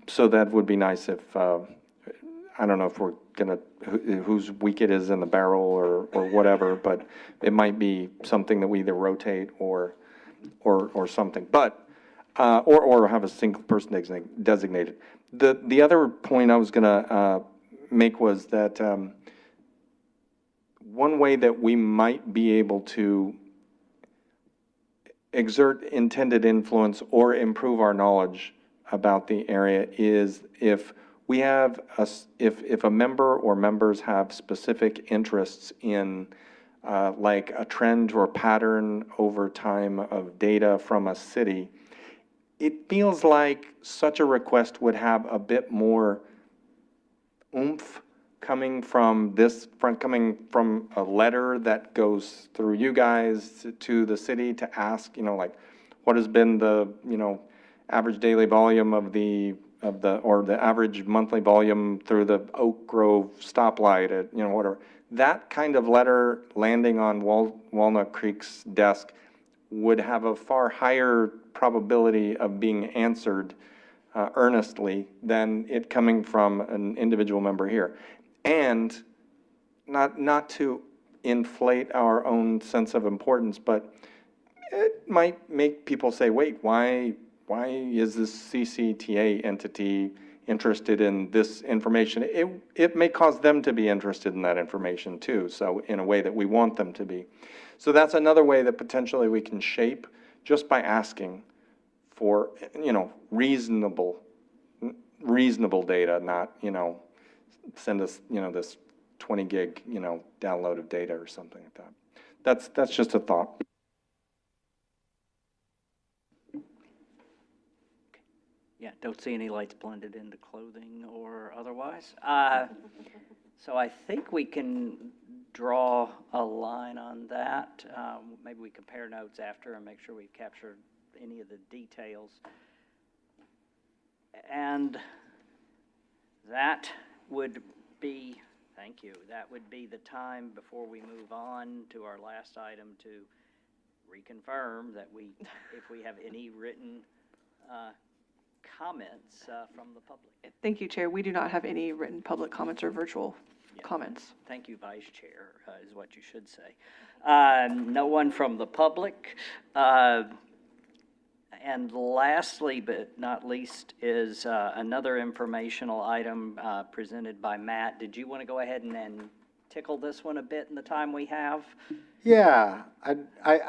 So that would be nice if, I don't know if we're gonna, whose week it is in the barrel or whatever, but it might be something that we either rotate or something, but, or have a single person designated. The other point I was gonna make was that one way that we might be able to exert intended influence or improve our knowledge about the area is if we have if a member or members have specific interests in like a trend or pattern over time of data from a city, it feels like such a request would have a bit more oomph coming from a letter that goes through you guys to the city to ask, like, what has been the, average daily volume of the average monthly volume through the Oak Grove stoplight at, whatever. That kind of letter landing on Walnut Creek's desk would have a far higher probability of being answered earnestly than it coming from an individual member here. And not to inflate our own sense of importance, but it might make people say, wait, why is this CCTA entity interested in this information? It may cause them to be interested in that information too, so in a way that we want them to be. So that's another way that potentially we can shape just by asking for, reasonable data, not, send us, this 20 gig, download of data or something like that. That's just a thought. Yeah, don't see any lights blended into clothing or otherwise. So I think we can draw a line on that. Maybe we compare notes after and make sure we've captured any of the details. And that would be, thank you, that would be the time before we move on to our last item to reconfirm that if we have any written comments from the public. Thank you, Chair. We do not have any written public comments or virtual comments. Thank you, Vice Chair, is what you should say. No one from the public. And lastly, but not least, is another informational item presented by Matt. Did you want to go ahead and tickle this one a bit in the time we have? Yeah,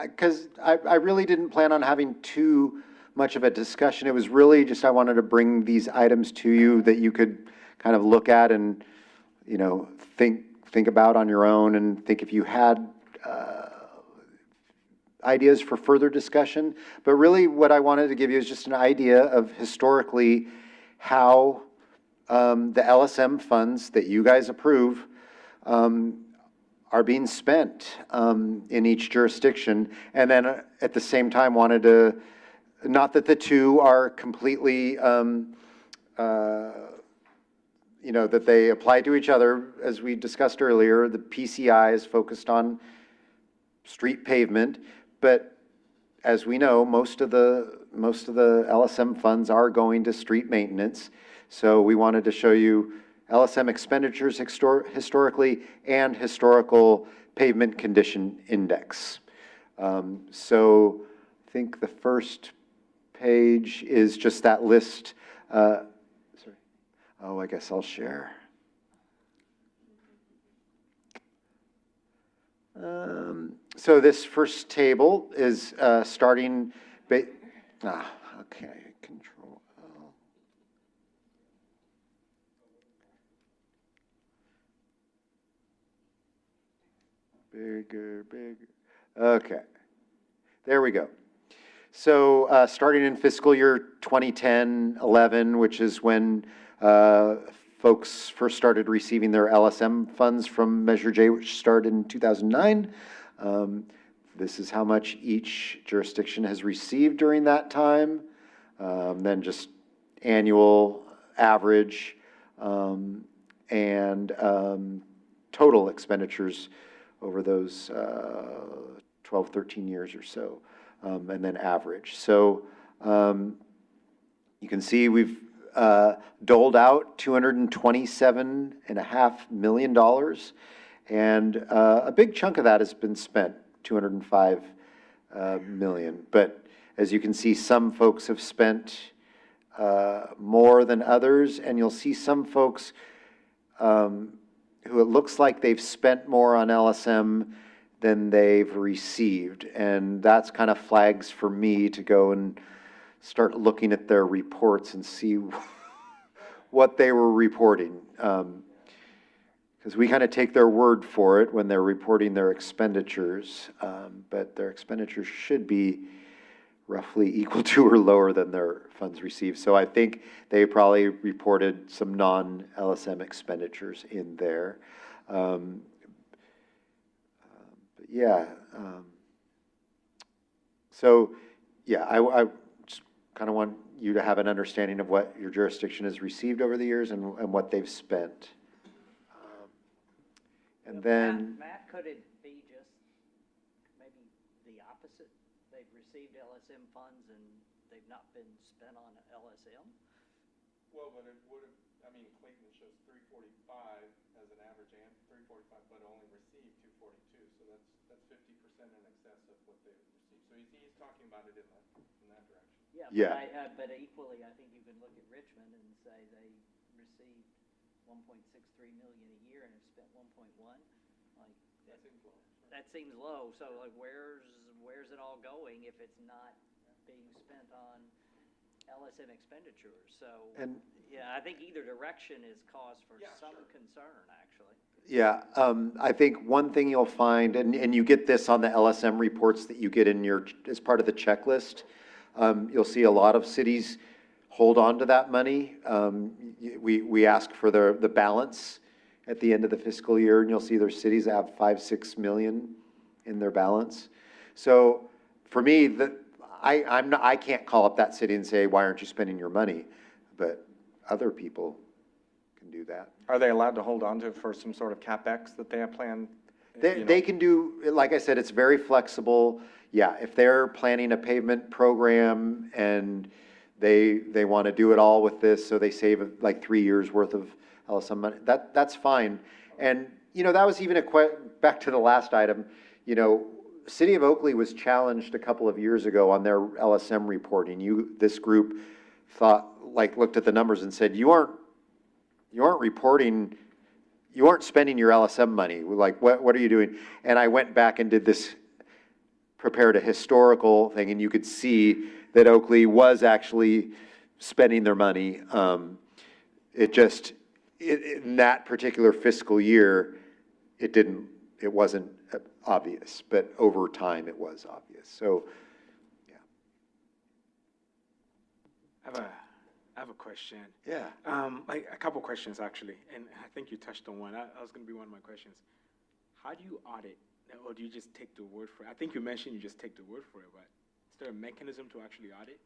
because I really didn't plan on having too much of a discussion. It was really just I wanted to bring these items to you that you could kind of look at and, think about on your own, and think if you had ideas for further discussion. But really what I wanted to give you is just an idea of historically how the LSM funds that you guys approve are being spent in each jurisdiction. And then at the same time wanted to, not that the two are completely, that they apply to each other. As we discussed earlier, the PCI is focused on street pavement, but as we know, most of the LSM funds are going to street maintenance. So we wanted to show you LSM expenditures historically and historical pavement condition index. So I think the first page is just that list. Sorry. Oh, I guess I'll share. So this first table is starting, okay, Control L. Bigger. Okay, there we go. So starting in fiscal year 2010-11, which is when folks first started receiving their LSM funds from Measure J, which started in 2009. This is how much each jurisdiction has received during that time. Then just annual average and total expenditures over those 12, 13 years or so, and then average. So you can see we've doled out $227.5 million, and a big chunk of that has been spent, $205 million. But as you can see, some folks have spent more than others, and you'll see some folks who it looks like they've spent more on LSM than they've received, and that's kind of flags for me to go and start looking at their reports and see what they were reporting. Because we kind of take their word for it when they're reporting their expenditures, but their expenditures should be roughly equal to or lower than their funds received. So I think they probably reported some non-LSM expenditures in there. But yeah, so yeah, I just kind of want you to have an understanding of what your jurisdiction has received over the years and what they've spent. And then Matt, could it be just maybe the opposite? They've received LSM funds and they've not been spent on LSM. Well, but it would have, I mean, Clayton shows 345 as an average, and 345, but only received 242, so that's 50% in excess of what they received. So he's talking about it in that direction. Yeah. But equally, I think you can look at Richmond and say they received 1.63 million a year and have spent 1.1. Like, that seems low. So like, where's it all going if it's not being spent on LSM expenditures? So, And- yeah, I think either direction is cause for some concern, actually. Yeah, I think one thing you'll find, and you get this on the LSM reports that you get in your, as part of the checklist, you'll see a lot of cities hold on to that money. We ask for the balance at the end of the fiscal year, and you'll see there's cities that have 5-6 million in their balance. So for me, I can't call up that city and say, why aren't you spending your money? But other people can do that. Are they allowed to hold on to it for some sort of CapEx that they have planned? They can do, like I said, it's very flexible. Yeah, if they're planning a pavement program and they want to do it all with this, so they save like 3 years worth of LSM money, that's fine. And, that was even back to the last item, City of Oakley was challenged a couple of years ago on their LSM reporting. This group looked at the numbers and said, you aren't reporting, you aren't spending your LSM money. Like, what are you doing? And I went back and prepared a historical thing, and you could see that Oakley was actually spending their money. In that particular fiscal year, it wasn't obvious, but over time it was obvious. So, yeah. I have a question. Yeah. A couple questions actually, and I think you touched on one. That was going to be one of my questions. How do you audit, or do you just take the word for it? I think you mentioned you just take the word for it, but is there a mechanism to actually audit?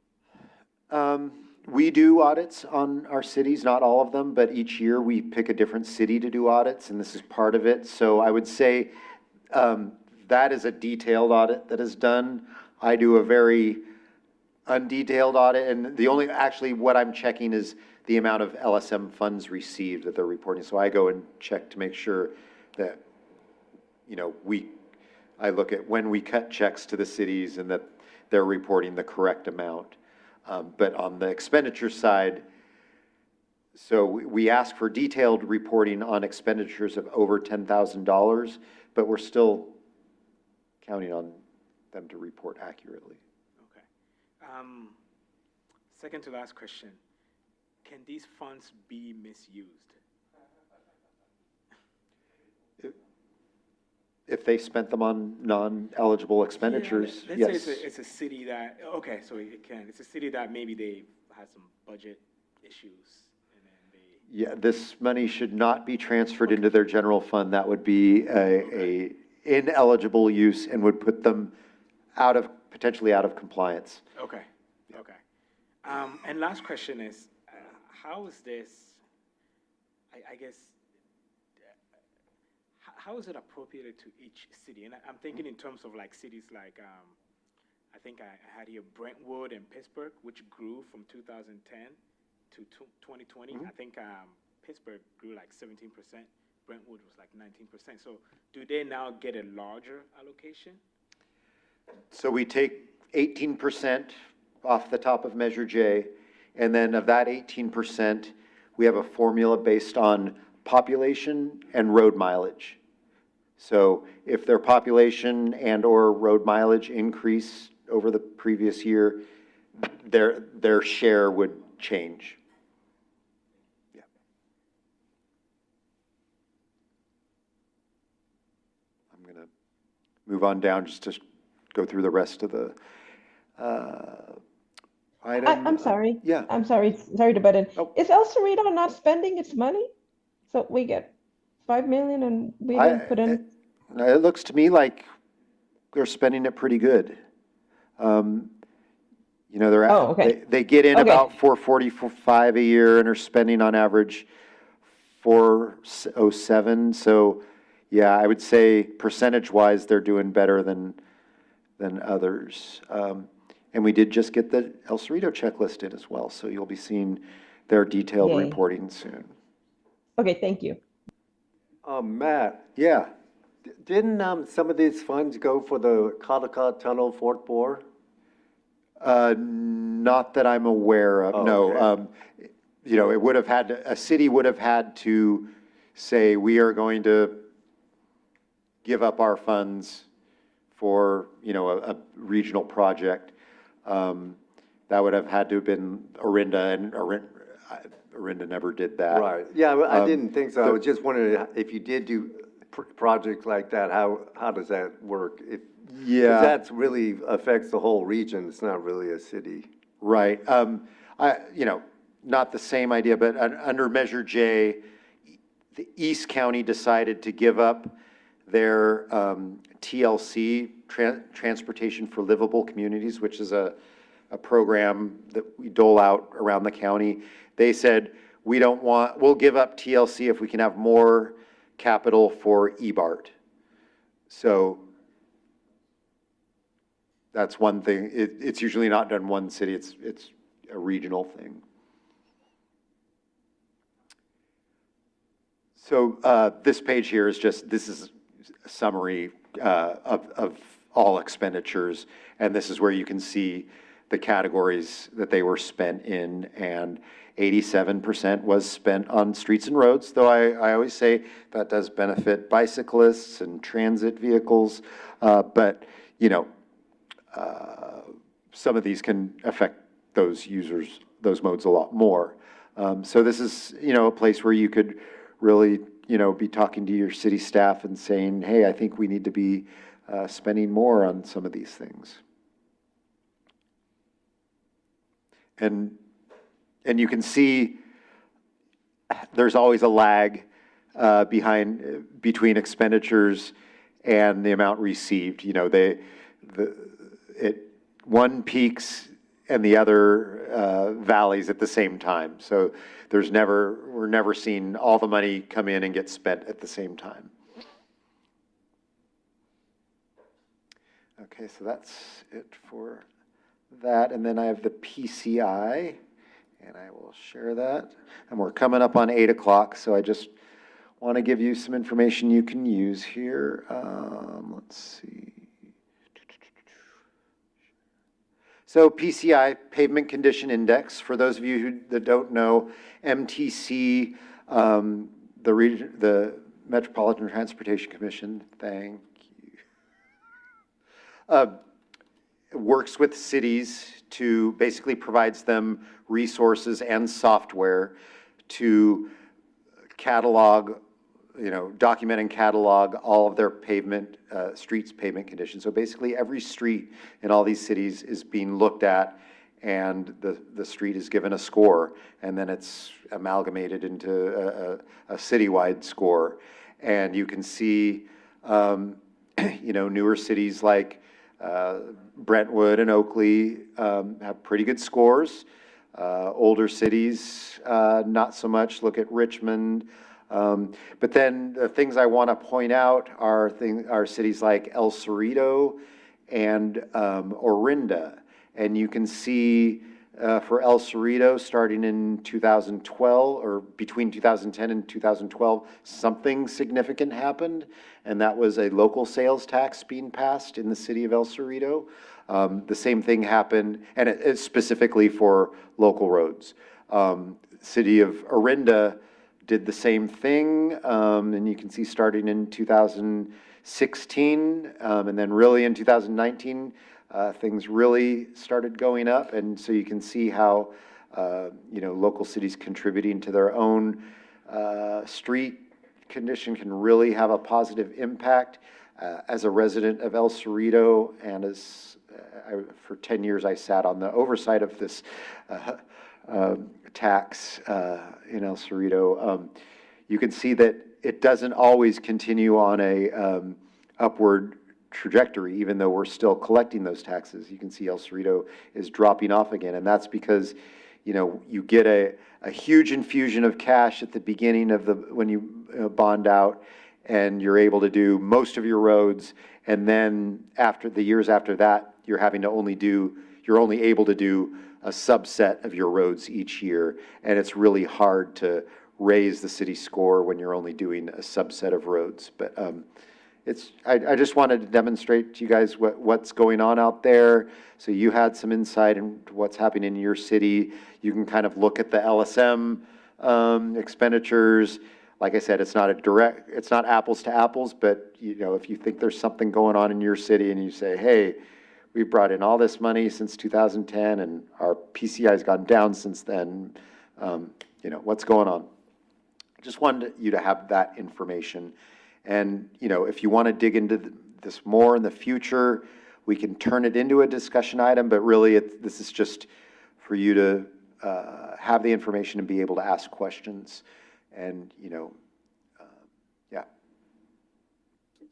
We do audits on our cities, not all of them, but each year we pick a different city to do audits, and this is part of it. So I would say that is a detailed audit that is done. I do a very undetailed audit, and actually what I'm checking is the amount of LSM funds received that they're reporting. So I go and check to make sure that, I look at when we cut checks to the cities and that they're reporting the correct amount. But on the expenditure side, so we ask for detailed reporting on expenditures of over $10,000, but we're still counting on them to report accurately. Okay. Second to last question. Can these funds be misused? If they spent them on non-eligible expenditures, Let's yes. say it's a city that, okay, so it can. It's a city that maybe they had some budget issues, and then they. Yeah, this money should not be transferred into their general fund. That would be a ineligible use and would put them potentially out of compliance. Okay, okay. And last question is, how is this, I guess, how is it appropriated to each city? And I'm thinking in terms of like cities like, I think I had here Brentwood and Pittsburgh, which grew from 2010 to 2020. I think Pittsburgh grew like 17%. Brentwood was like 19%. So do they now get a larger allocation? So we take 18% off the top of Measure J, and then of that 18%, we have a formula based on population and road mileage. So if their population and/or road mileage increase over the previous year, their share would change. Yeah. I'm going to move on down just to go through the rest of the item. I'm sorry. Yeah. I'm sorry to butt in. Oh. Is El Cerrito not spending its money? So we get 5 million and we didn't put in. It looks to me like they're spending it pretty good. They're Oh, okay. they get in Okay. about 445 a year and are spending on average 407. So, yeah, I would say percentage-wise they're doing better than others. And we did just get the El Cerrito checklist in as well, so you'll be seeing their detailed Yay. reporting soon. Okay, thank you. Matt, Yeah, didn't some of these funds go for the Caldecott Tunnel, Fort Bore? not that I'm aware of, Oh, no. okay. You know, it would have had, a city would have had to say, we are going to give up our funds for, you know, a regional project. That would have had to have been Orinda, and Orinda never did that. Right, yeah, I Um, didn't think so. I was just wondering if you did do projects like that, how does that work? Yeah. Because that's really affects the whole region, it's not really a city. Right. You know, not the same idea, but under Measure J, the East County decided to give up their TLC, Transportation for Livable Communities, which is a program that we dole out around the county. They said, we'll give up TLC if we can have more capital for EBART. So that's one thing. It's usually not done in one city. It's a regional thing. So this page here is this is a summary of all expenditures, and this is where you can see the categories that they were spent in, and 87% was spent on streets and roads, though I always say that does benefit bicyclists and transit vehicles, but, you know, some of these can affect those users, those modes a lot more. So this is, you know, a place where you could really, you know, be talking to your city staff and saying, hey, I think we need to be spending more on some of these things. And you can see there's always a lag between expenditures and the amount received. You know, one peaks and the other valleys at the same time. So we're never seeing all the money come in and get spent at the same time. Okay, so that's it for that. And then I have the PCI, and I will share that. And we're coming up on 8 o'clock, so I just want to give you some information you can use here. Let's see. So PCI, Pavement Condition Index, for those of you that don't know, MTC, the Metropolitan Transportation Commission, thank you, works with cities to basically provides them resources and software to catalog, you know, document and catalog all of their pavement, streets pavement conditions. So basically every street in all these cities is being looked at, and the street is given a score, and then it's amalgamated into a citywide score. And you can see, you know, newer cities like Brentwood and Oakley have pretty good scores. Older cities, not so much. Look at Richmond. But then the things I want to point out are cities like El Cerrito and Orinda. And you can see for El Cerrito, starting in 2012, or between 2010 and 2012, something significant happened, and that was a local sales tax being passed in the city of El Cerrito. The same thing happened, and it's specifically for local roads. City of Orinda did the same thing, and you can see starting in 2016, and then really in 2019, things really started going up, and so you can see how you know, local cities contributing to their own street condition can really have a positive impact. As a resident of El Cerrito, and as for 10 years I sat on the oversight of this tax in El Cerrito, you can see that it doesn't always continue on a upward trajectory, even though we're still collecting those taxes. You can see El Cerrito is dropping off again, and that's because, you know, you get a huge infusion of cash at the beginning of when you bond out, and you're able to do most of your roads, and then after the years after that, you're having to only do you're only able to do a subset of your roads each year, and it's really hard to raise the city score when you're only doing a subset of roads. But I just wanted to demonstrate to you guys what's going on out there, so you had some insight into what's happening in your city. You can kind of look at the LSM expenditures. Like I said, it's not apples to apples, but if you think there's something going on in your city and you say, hey, we brought in all this money since 2010 and our PCI has gone down since then, what's going on? Just wanted you to have that information. And, if you want to dig into this more in the future, we can turn it into a discussion item, but really this is just for you to have the information and be able to ask questions. And, yeah.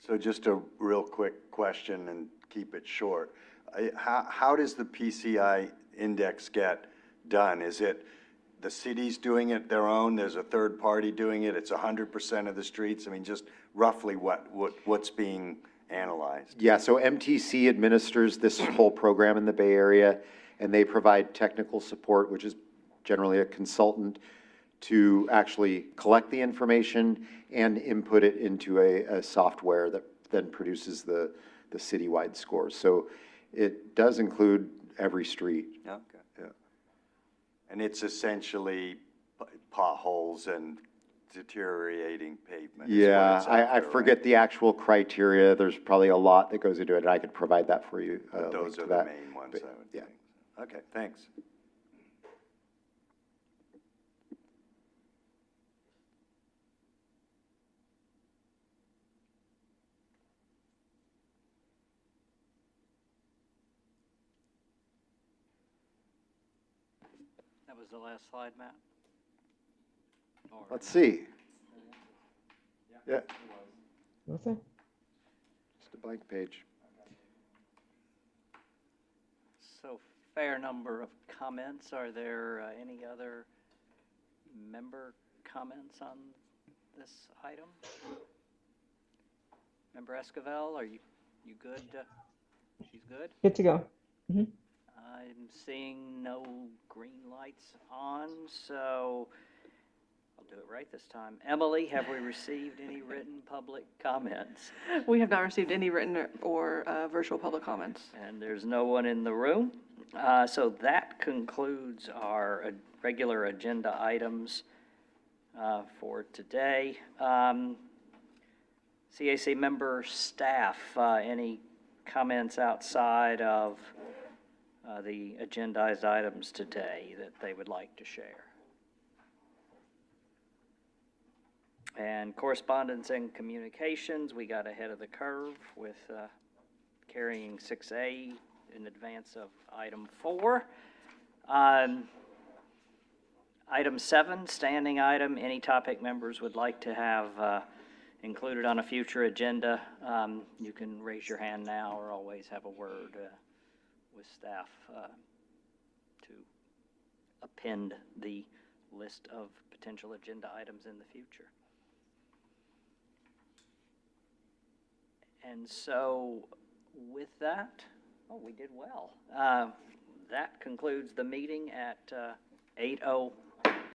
So just a real quick question and keep it short. How does the PCI index get done? Is it the city's doing it their own, there's a third party doing it, it's 100% of the streets? I mean, just roughly what's being analyzed? Yeah, so MTC administers this whole program in the Bay Area, and they provide technical support, which is generally a consultant, to actually collect the information and input it into a software that then produces the citywide scores. So it does include every street. Okay. Yeah. And it's essentially potholes and deteriorating pavement. is what Yeah, it's I after, forget right? the actual criteria. There's probably a lot that goes into it, and I could provide that for you. But those link to are the that. main ones, But, I would yeah. think. Okay, thanks. That was the last slide, Matt? Or- Let's see. Yeah, Okay. just a blank page. So fair number of comments. Are there any other member comments on this item? Member Esquivel, are you good? She's good? Good to go. I'm seeing no green lights on, so I'll do it right this time. Emily, have we received any written public comments? We have not received any written or virtual public comments. And there's no one in the room. So that concludes our regular agenda items for today. CAC member staff, any comments outside of the agendized items today that they would like to share? And correspondence and communications, we got ahead of the curve with carrying 6A in advance of item 4. Item 7, standing item, any topic members would like to have included on a future agenda, you can raise your hand now or always have a word with staff to append the list of potential agenda items in the future. And so with that, we did well. That concludes the meeting at 8:01.